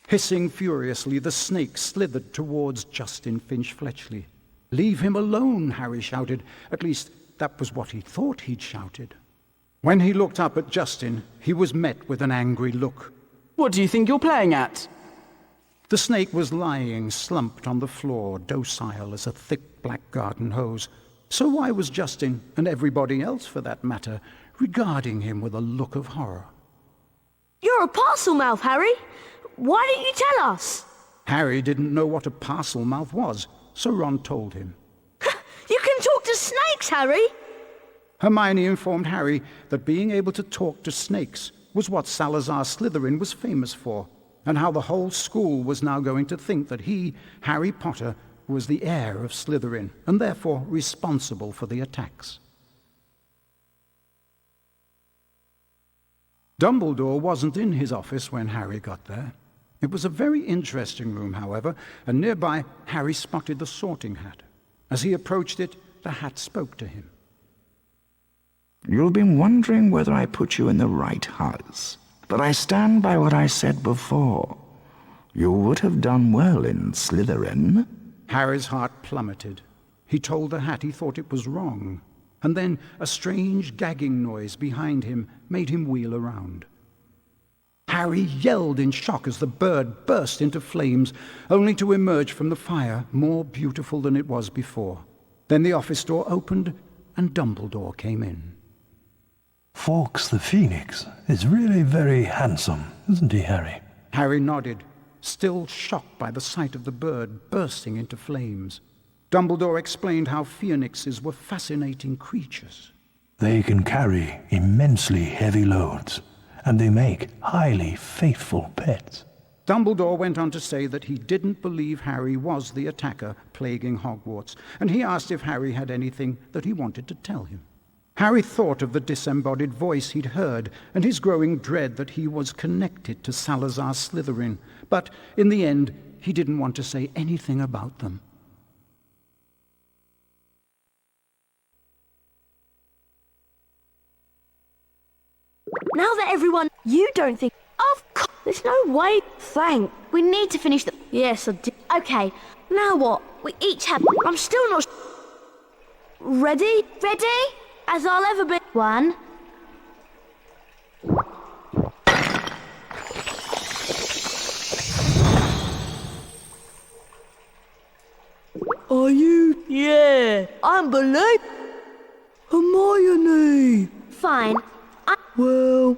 Hissing furiously, the snake slithered towards Justin Finch-Fletchley. "Leave him alone," Harry shouted. At least, that was what he thought he'd shouted. When he looked up at Justin, he was met with an angry look. What do you think you're playing at? The snake was lying slumped on the floor, docile as a thick black garden hose. So why was Justin, and everybody else for that matter, regarding him with a look of horror? You're a parcel mouth, Harry. Why didn't you tell us? Harry didn't know what a parcel mouth was, so Ron told him. You can talk to snakes, Harry! Hermione informed Harry that being able to talk to snakes was what Salazar Slytherin was famous for, and how the whole school was now going to think that he, Harry Potter, was the heir of Slytherin, and therefore responsible for the attacks. Dumbledore wasn't in his office when Harry got there. It was a very interesting room, however, and nearby Harry spotted the sorting hat. As he approached it, the hat spoke to him. You've been wondering whether I put you in the right house, but I stand by what I said before. You would have done well in Slytherin. Harry's heart plummeted. He told the hat he thought it was wrong, and then a strange gagging noise behind him made him wheel around. Harry yelled in shock as the bird burst into flames, only to emerge from the fire more beautiful than it was before. Then the office door opened, and Dumbledore came in. Fawkes the Phoenix is really very handsome, isn't he, Harry? Harry nodded, still shocked by the sight of the bird bursting into flames. Dumbledore explained how phoenixes were fascinating creatures. They can carry immensely heavy loads, and they make highly faithful pets. Dumbledore went on to say that he didn't believe Harry was the attacker plaguing Hogwarts, and he asked if Harry had anything that he wanted to tell him. Harry thought of the disembodied voice he'd heard and his growing dread that he was connected to Salazar Slytherin, but in the end he didn't want to say anything about them. Now that everyone... You don't think... Of course... There's no way... Frank, we need to finish the... Yes, I do. Okay, now what? We each have... I'm still not... Ready? Ready? As I'll ever be... 1. Are you? Yeah, I'm believe... Hermione. Fine. Well...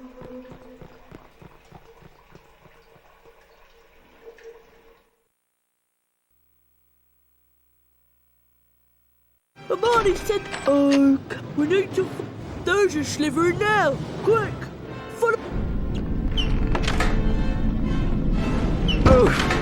Hermione said... Oh, we need to... There's a Slytherin now. Quick! Follow... Oh!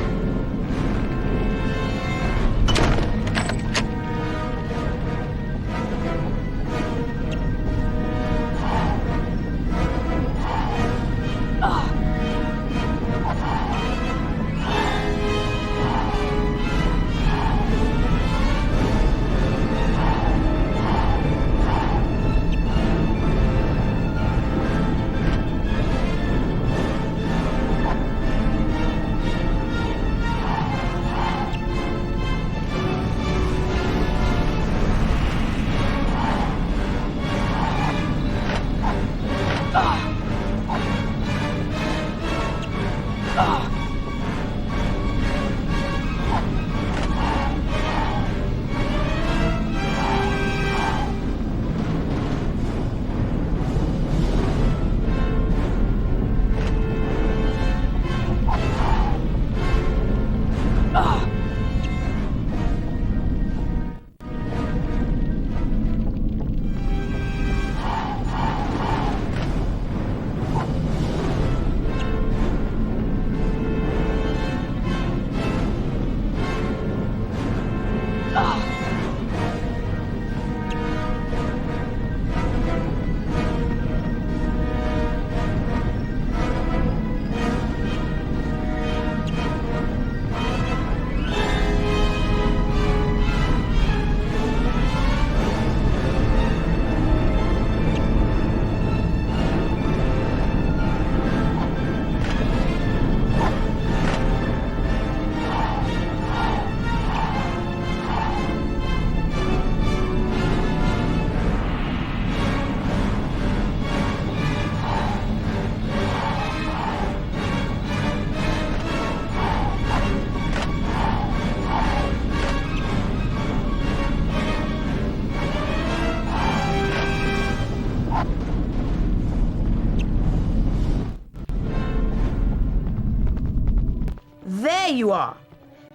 There you are.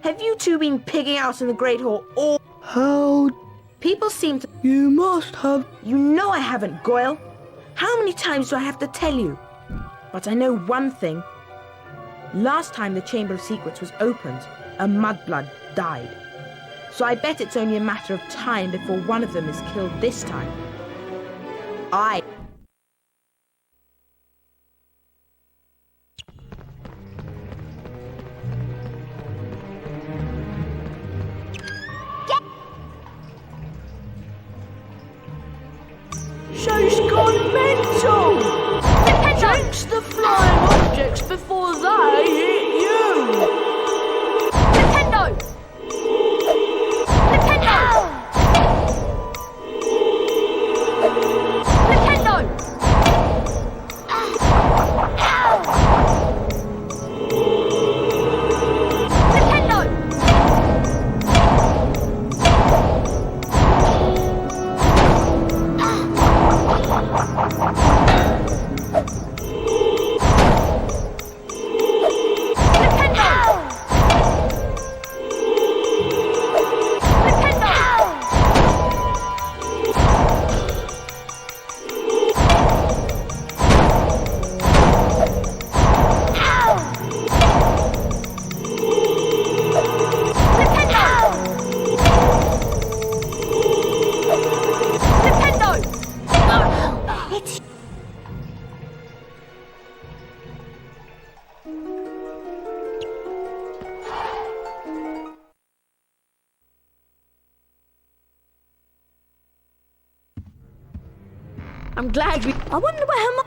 Have you two been pigging out in the Great Hall all... How... People seem to... You must have... You know I haven't, Goyle. How many times do I have to tell you? But I know one thing. Last time the Chamber of Secrets was opened, a mudblood died. So I bet it's only a matter of time before one of them is killed this time. Show's gone mental! Jinx the flying objects before they hit you! Nintendo! Nintendo! Nintendo! I'm glad we... I wonder where her mum...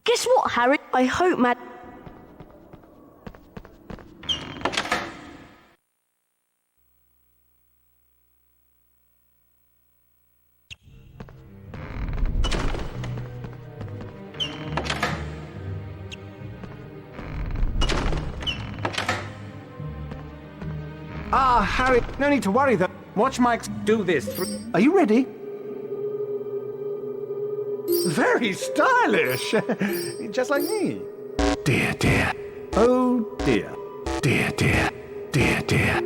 Guess what, Harry? I hope Mad... Ah, Harry, no need to worry though. Watch Mike do this. Are you ready? Very stylish. Just like me. Dear, dear. Oh, dear. Dear, dear. Dear, dear.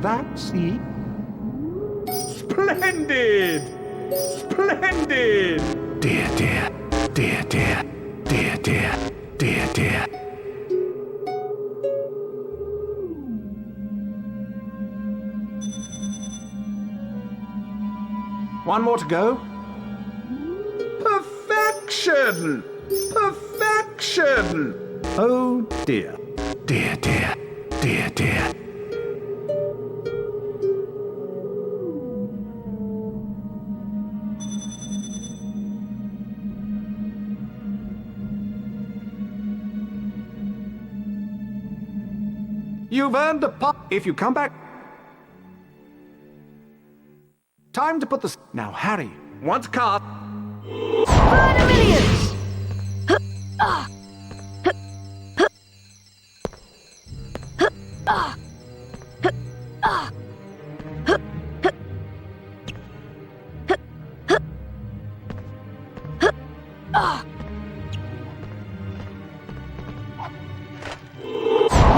That's it. Splendid! Splendid! Dear, dear. Dear, dear. Dear, dear. Dear, dear. One more to go. Perfection! Perfection! Oh dear. Dear, dear. Dear, dear. You've earned a pop if you come back. Time to put the... Now, Harry, once cast... Murder millions!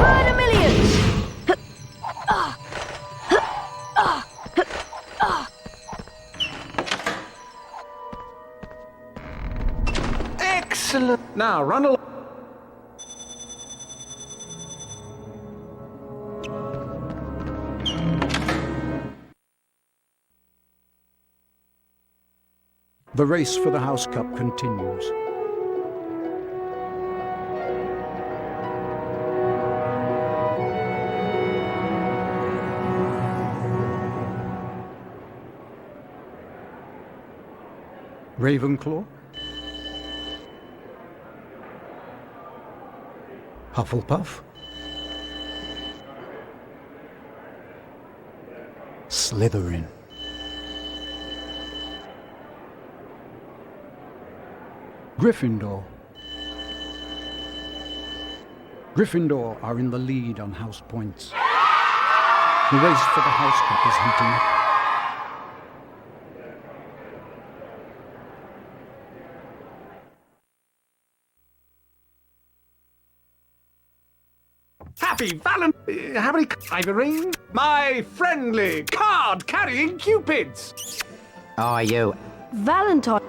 Murder millions! Excellent. Now, run along. The race for the House Cup continues. Ravenclaw, Hufflepuff, Slytherin. Gryffindor. Gryffindor are in the lead on house points. The race for the house cup is heating up. Happy Valentine! How many Ivorine? My friendly card-carrying cupids! Oh, you. Valentine.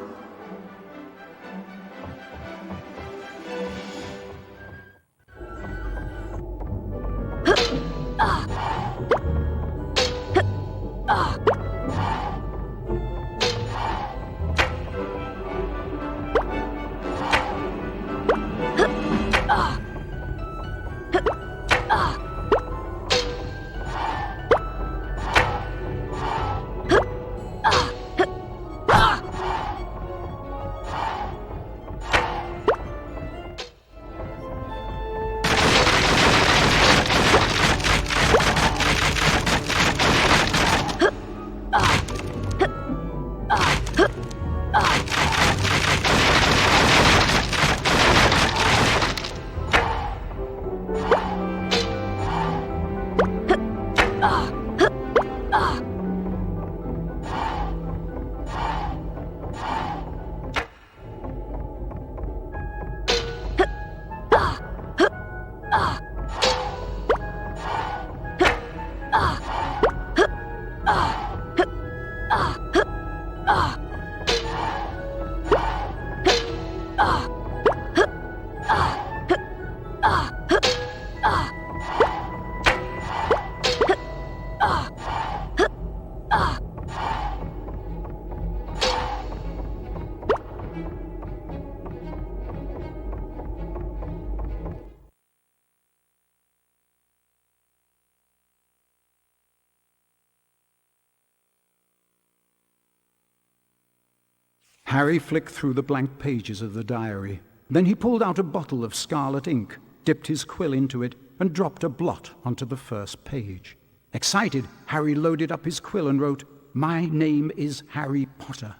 Harry flicked through the blank pages of the diary. Then he pulled out a bottle of scarlet ink, dipped his quill into it, and dropped a blot onto the first page. Excited, Harry loaded up his quill and wrote, "My name is Harry Potter."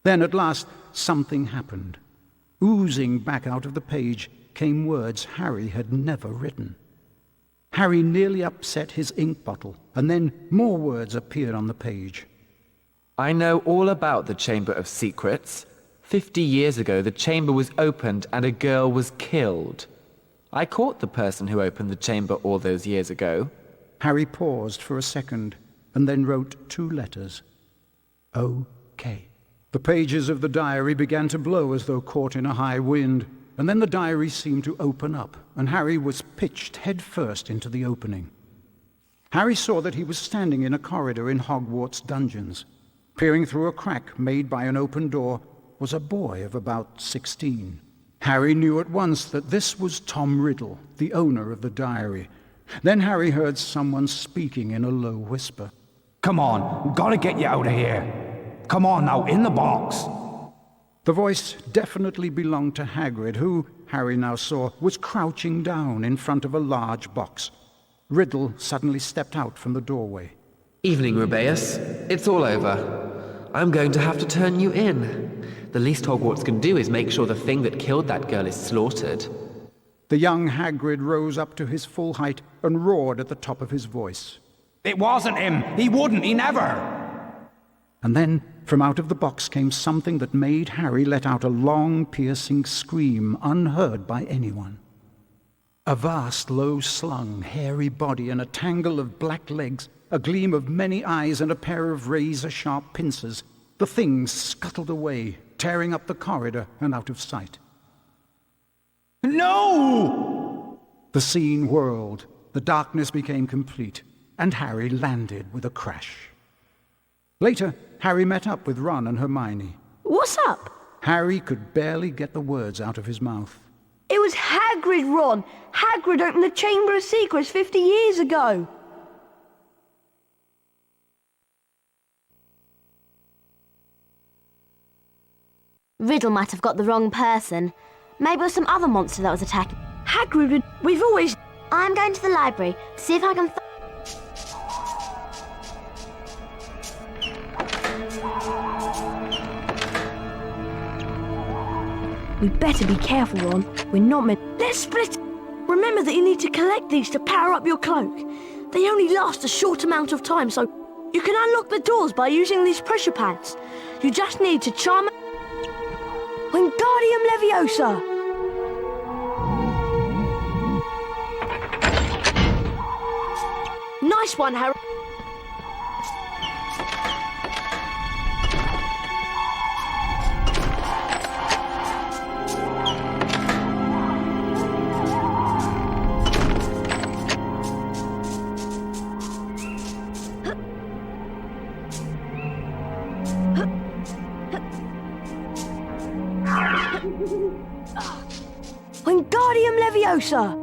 Then at last, something happened. Oozing back out of the page came words Harry had never written. Harry nearly upset his ink bottle, and then more words appeared on the page. I know all about the Chamber of Secrets. 50 years ago, the chamber was opened and a girl was killed. I caught the person who opened the chamber all those years ago. Harry paused for a second, and then wrote 2 letters. O.K. The pages of the diary began to blow as though caught in a high wind, and then the diary seemed to open up, and Harry was pitched head first into the opening. Harry saw that he was standing in a corridor in Hogwarts dungeons. Peering through a crack made by an open door was a boy of about 16. Harry knew at once that this was Tom Riddle, the owner of the diary. Then Harry heard someone speaking in a low whisper. Come on, gotta get you out of here. Come on now, in the box. The voice definitely belonged to Hagrid, who, Harry now saw, was crouching down in front of a large box. Riddle suddenly stepped out from the doorway. Evening, Rubeus. It's all over. I'm going to have to turn you in. The least Hogwarts can do is make sure the thing that killed that girl is slaughtered. The young Hagrid rose up to his full height and roared at the top of his voice. It wasn't him! He wouldn't! He never! And then, from out of the box came something that made Harry let out a long, piercing scream unheard by anyone. A vast, low-slung, hairy body and a tangle of black legs, a gleam of many eyes and a pair of razor-sharp pincers. The thing scuttled away, tearing up the corridor and out of sight. No! The scene whirled, the darkness became complete, and Harry landed with a crash. Later, Harry met up with Ron and Hermione. What's up? Harry could barely get the words out of his mouth. It was Hagrid, Ron! Hagrid opened the Chamber of Secrets 50 years ago! Riddle might have got the wrong person. Maybe it was some other monster that was attacking. Hagrid, we've always... I'm going to the library, see if I can We'd better be careful, Ron. We're not meant... Let's split... Remember that you need to collect these to power up your cloak. They only last a short amount of time, so you can unlock the doors by using these pressure pads. You just need to charm... Wingardium Leviosa! Nice one, Harry. Wingardium Leviosa!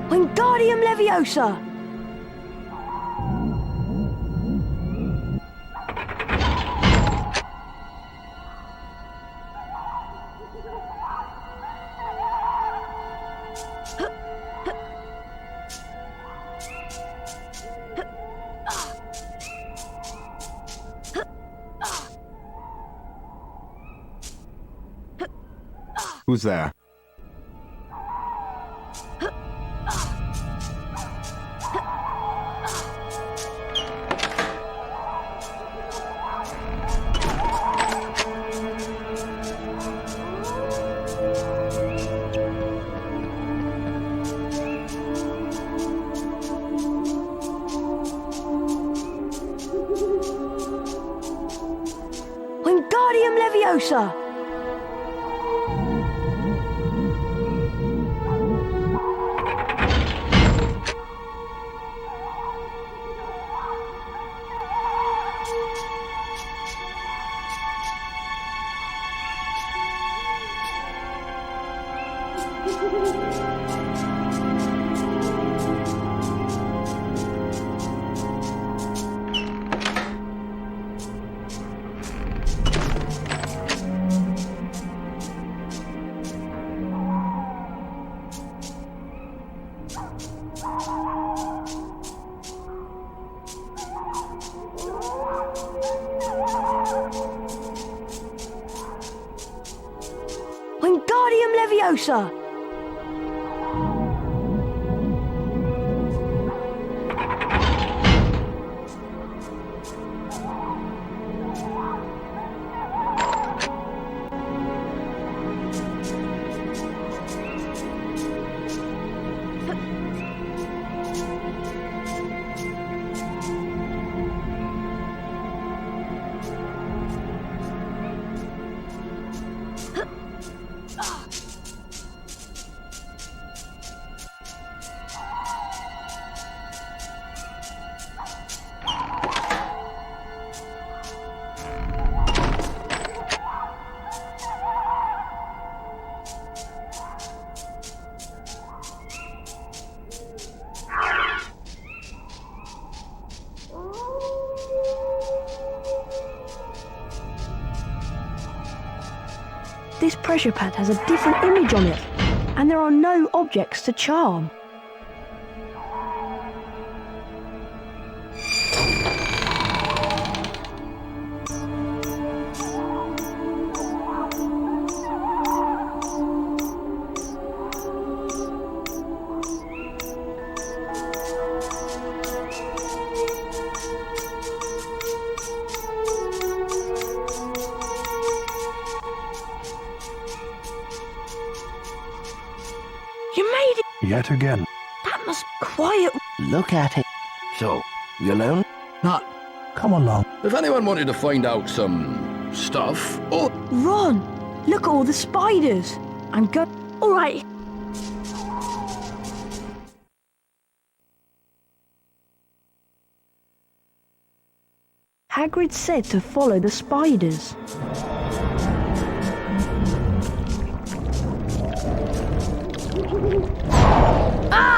Wingardium Leviosa! Who's there? Wingardium Leviosa! Wingardium Leviosa! This pressure pad has a different image on it, and there are no objects to charm. You made it! Yet again. That must be quiet. Look at it. So, you alone? Not. Come along. If anyone wanted to find out some stuff, oh, Ron, look at all the spiders. I'm go. All right. Hagrid said to follow the spiders. Ah!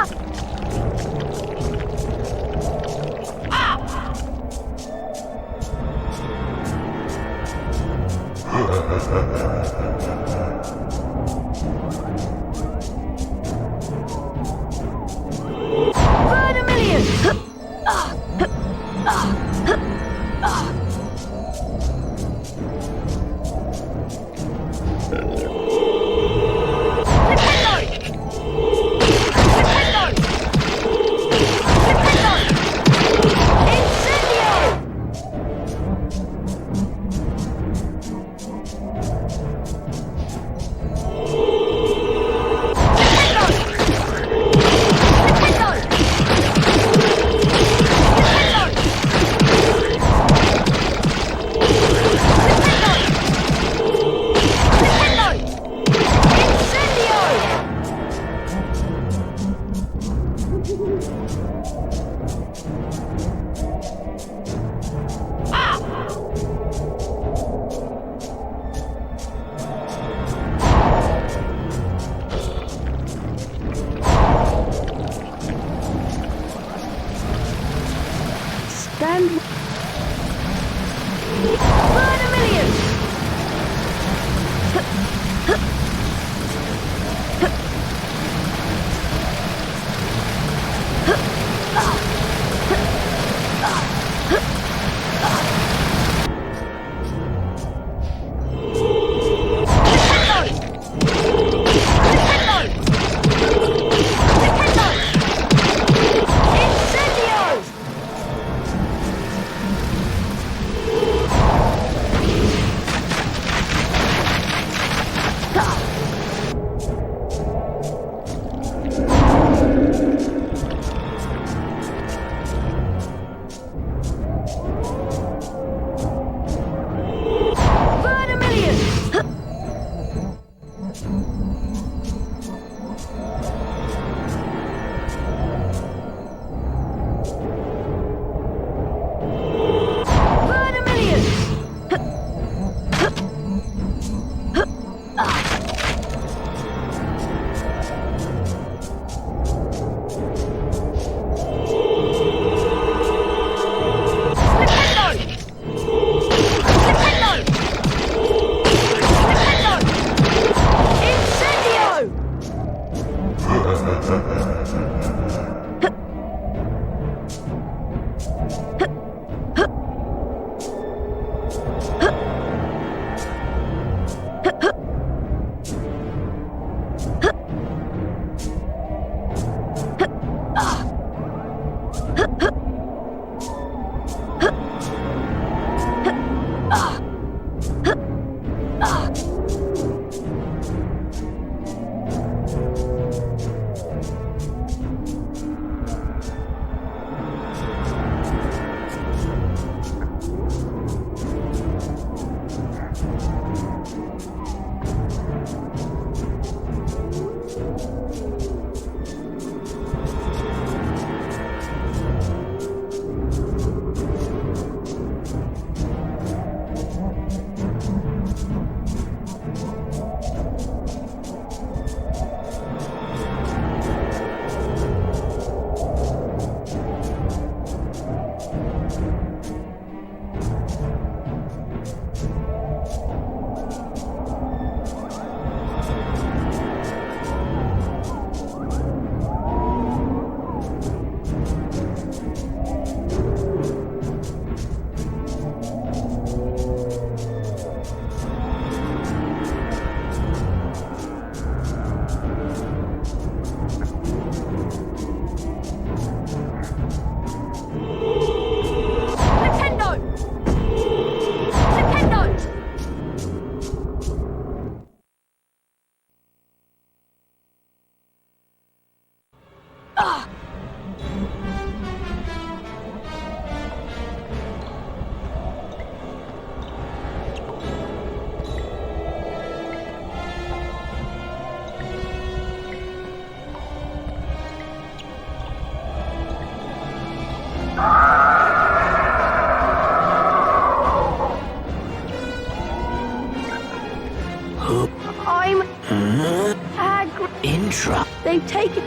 in trouble. They've taken...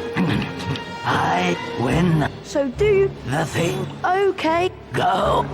I win So do you... the thing. Okay. Go.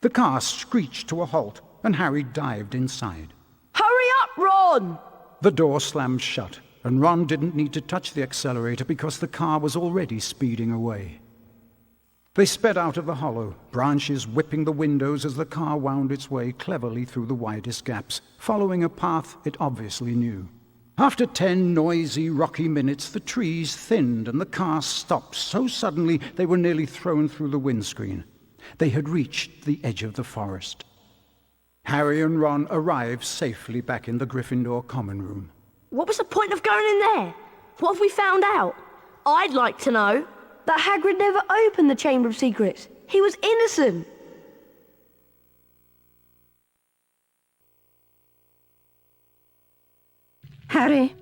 The car screeched to a halt, and Harry dived inside. Hurry up, Ron! The door slammed shut, and Ron didn't need to touch the accelerator because the car was already speeding away. They sped out of the hollow, branches whipping the windows as the car wound its way cleverly through the widest gaps, following a path it obviously knew. After 10 noisy, rocky minutes, the trees thinned and the car stopped so suddenly they were nearly thrown through the windscreen. They had reached the edge of the forest. Harry and Ron arrived safely back in the Gryffindor common room. What was the point of going in there? What have we found out? I'd like to know that Hagrid never opened the Chamber of Secrets. He was innocent. Harry,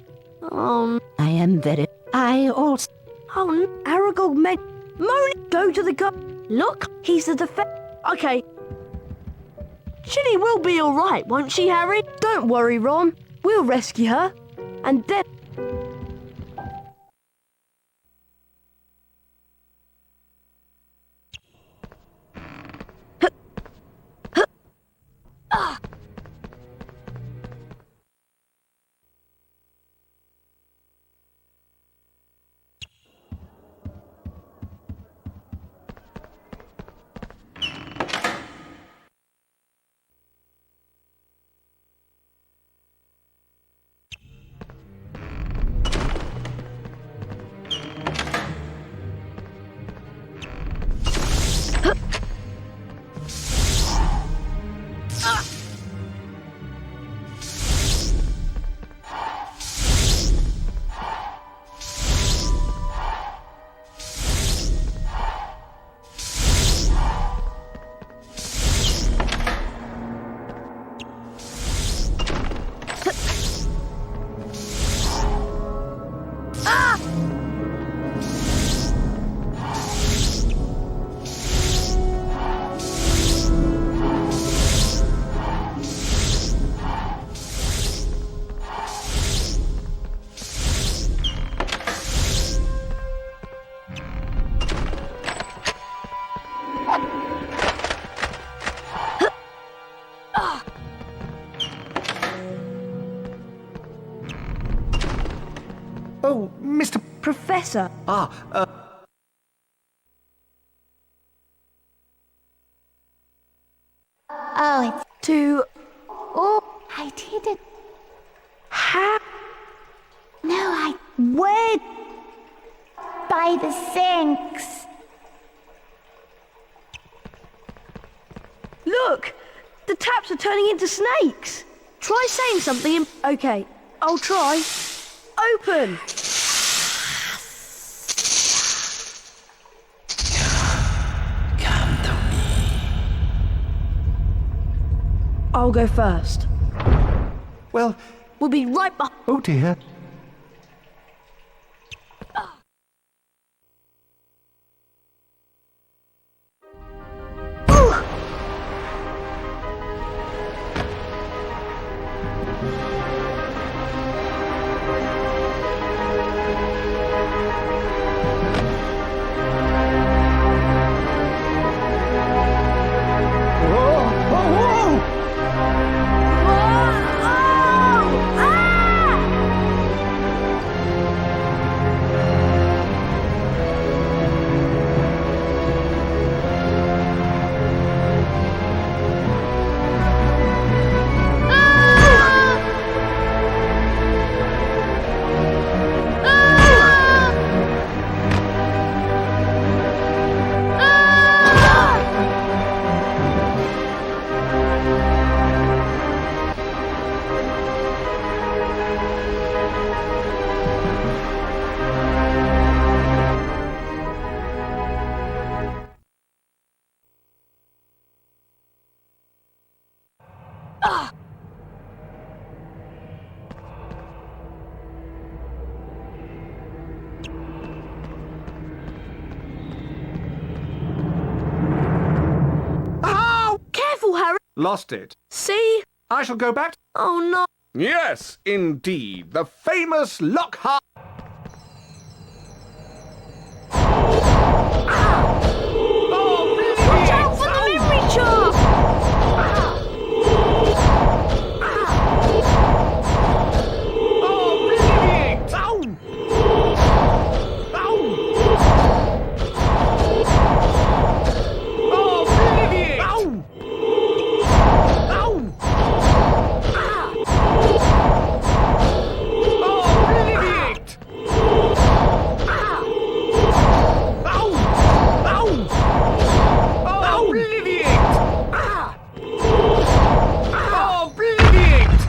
I am very... I also... Aragog made... Moni, go to the car. Look, he's the Okay. Ginny will be all right, won't she, Harry? Don't worry, Ron. We'll rescue her. And then... Oh, Mr. Professor. Oh, it's... To... Oh, I did it. How? away the sinks. Look! The taps are turning into snakes. Try saying something in... Okay, I'll try. Open! I'll go first. Well... We'll be right behind... Oh dear. Lost it. See? I shall go back. Oh no. Yes, indeed. The famous Lockhart. Watch out for the memory chart! Oh, brilliant! Ow! Ow! Oh, brilliant! Ow! Ow! Oh, brilliant! Ow! Ow! Oh, brilliant! Oh, brilliant!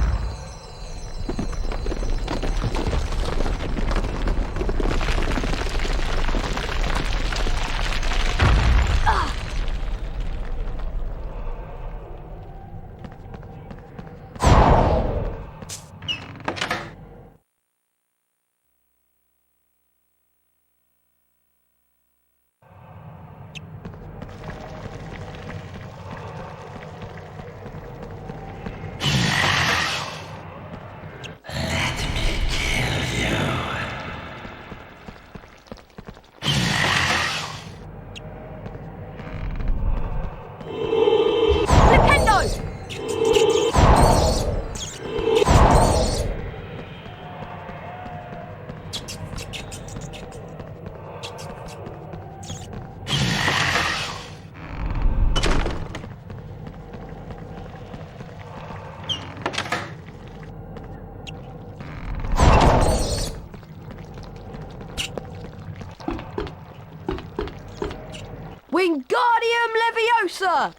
Wingardium Leviosa!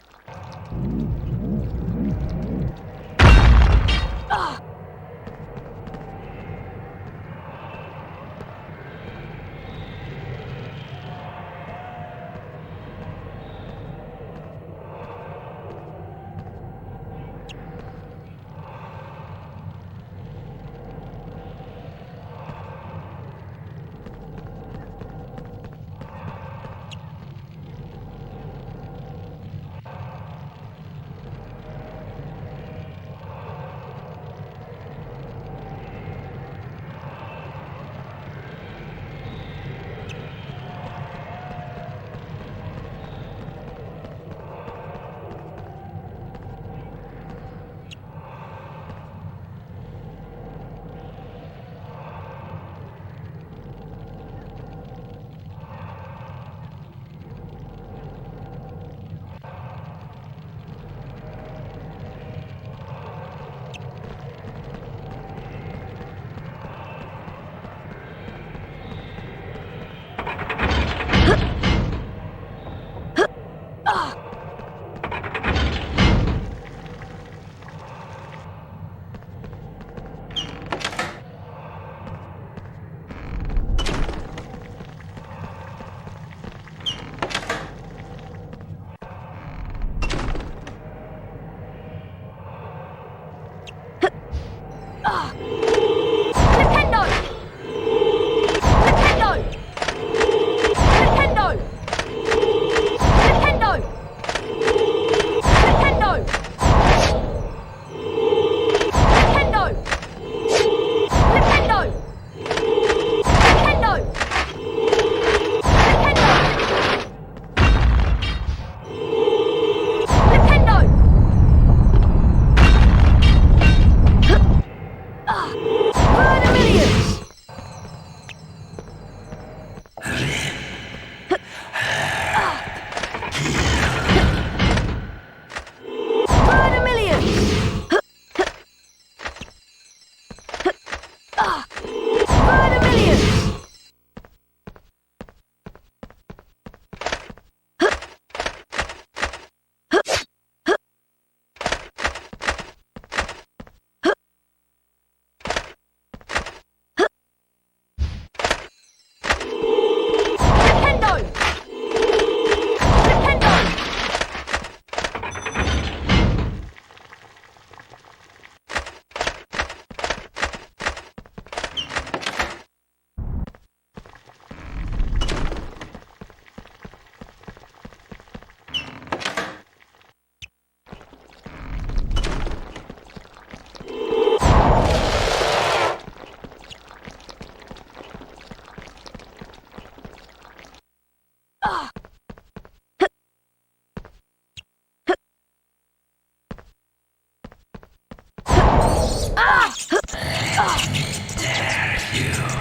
Dare you?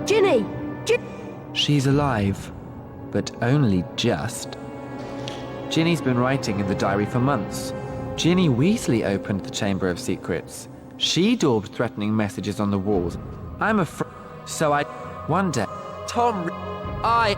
Ginny! She's alive, but only just. Ginny's been writing in the diary for months. Ginny Weasley opened the Chamber of Secrets. She daubed threatening messages on the walls. I'm afraid. So I. One day. Tom. I.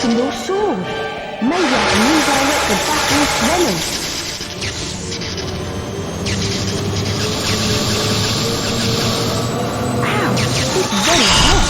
Your sword. Maybe I can redirect the battle's venom. Ow! It's very hot.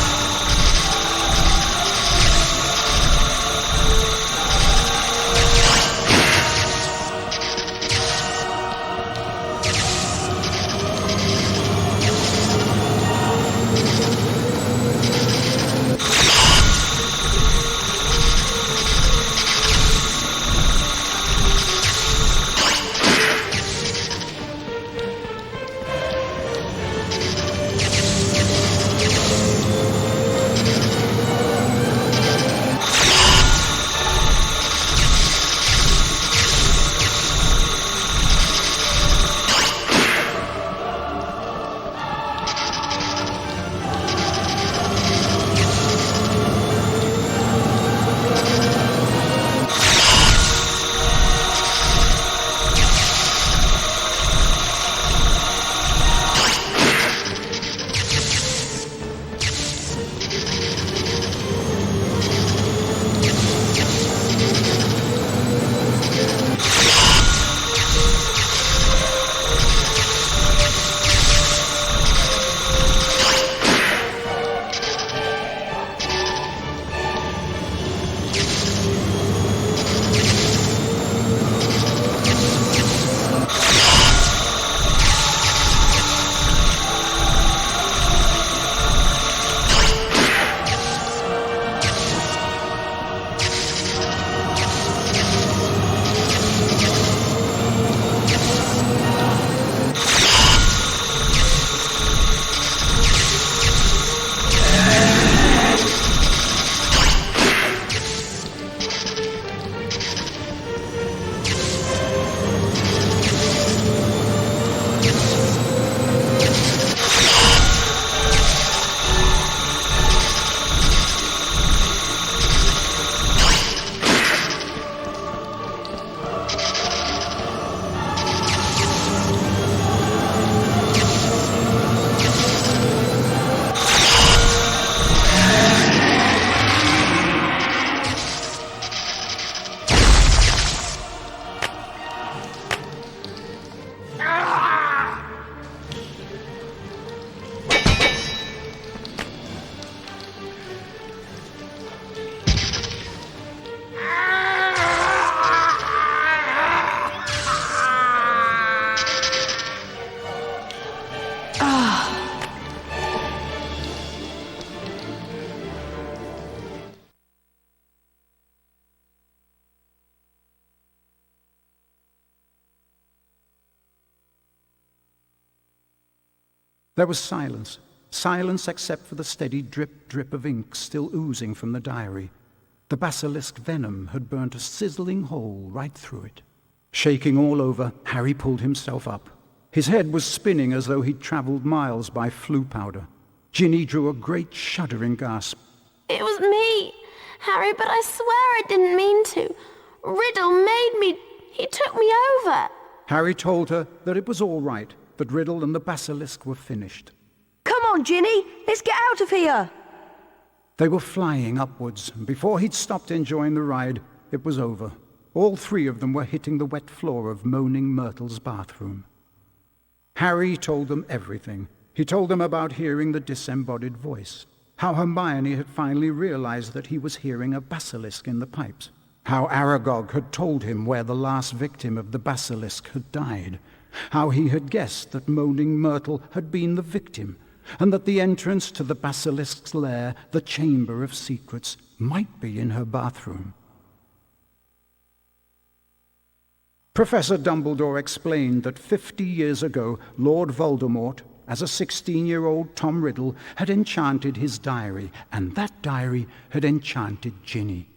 There was silence. Silence except for the steady drip of ink still oozing from the diary. The basilisk venom had burnt a sizzling hole right through it. Shaking all over, Harry pulled himself up. His head was spinning as though he'd travelled miles by flue powder. Ginny drew a great shuddering gasp. It was me, Harry, but I swear I didn't mean to. Riddle made me. He took me over. Harry told her that it was all right, that Riddle and the basilisk were finished. Come on, Ginny, let's get out of here. They were flying upwards, and before he'd stopped enjoying the ride, it was over. All three of them were hitting the wet floor of Moaning Myrtle's bathroom. Harry told them everything. He told them about hearing the disembodied voice, how Hermione had finally realized that he was hearing a basilisk in the pipes, how Aragog had told him where the last victim of the basilisk had died, how he had guessed that Moaning Myrtle had been the victim, and that the entrance to the basilisk's lair, the Chamber of Secrets, might be in her bathroom. Professor Dumbledore explained that 50 years ago, Lord Voldemort, as a 16-year-old Tom Riddle, had enchanted his diary, and that diary had enchanted Ginny.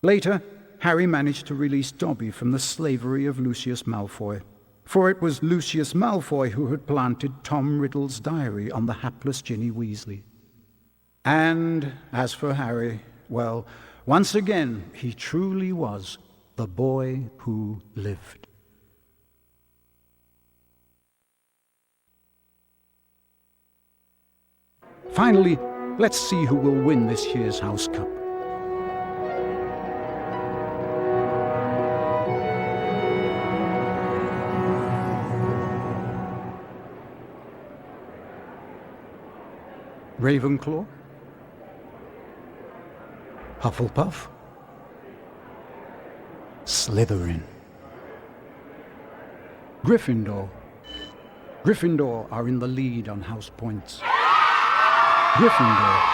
Later, Harry managed to release Dobby from the slavery of Lucius Malfoy, for it was Lucius Malfoy who had planted Tom Riddle's diary on the hapless Ginny Weasley. And as for Harry, well, once again, he truly was the boy who lived. Finally, let's see who will win this year's House Cup. Ravenclaw? Hufflepuff? Slytherin? Gryffindor? Gryffindor are in the lead on house points. Gryffindor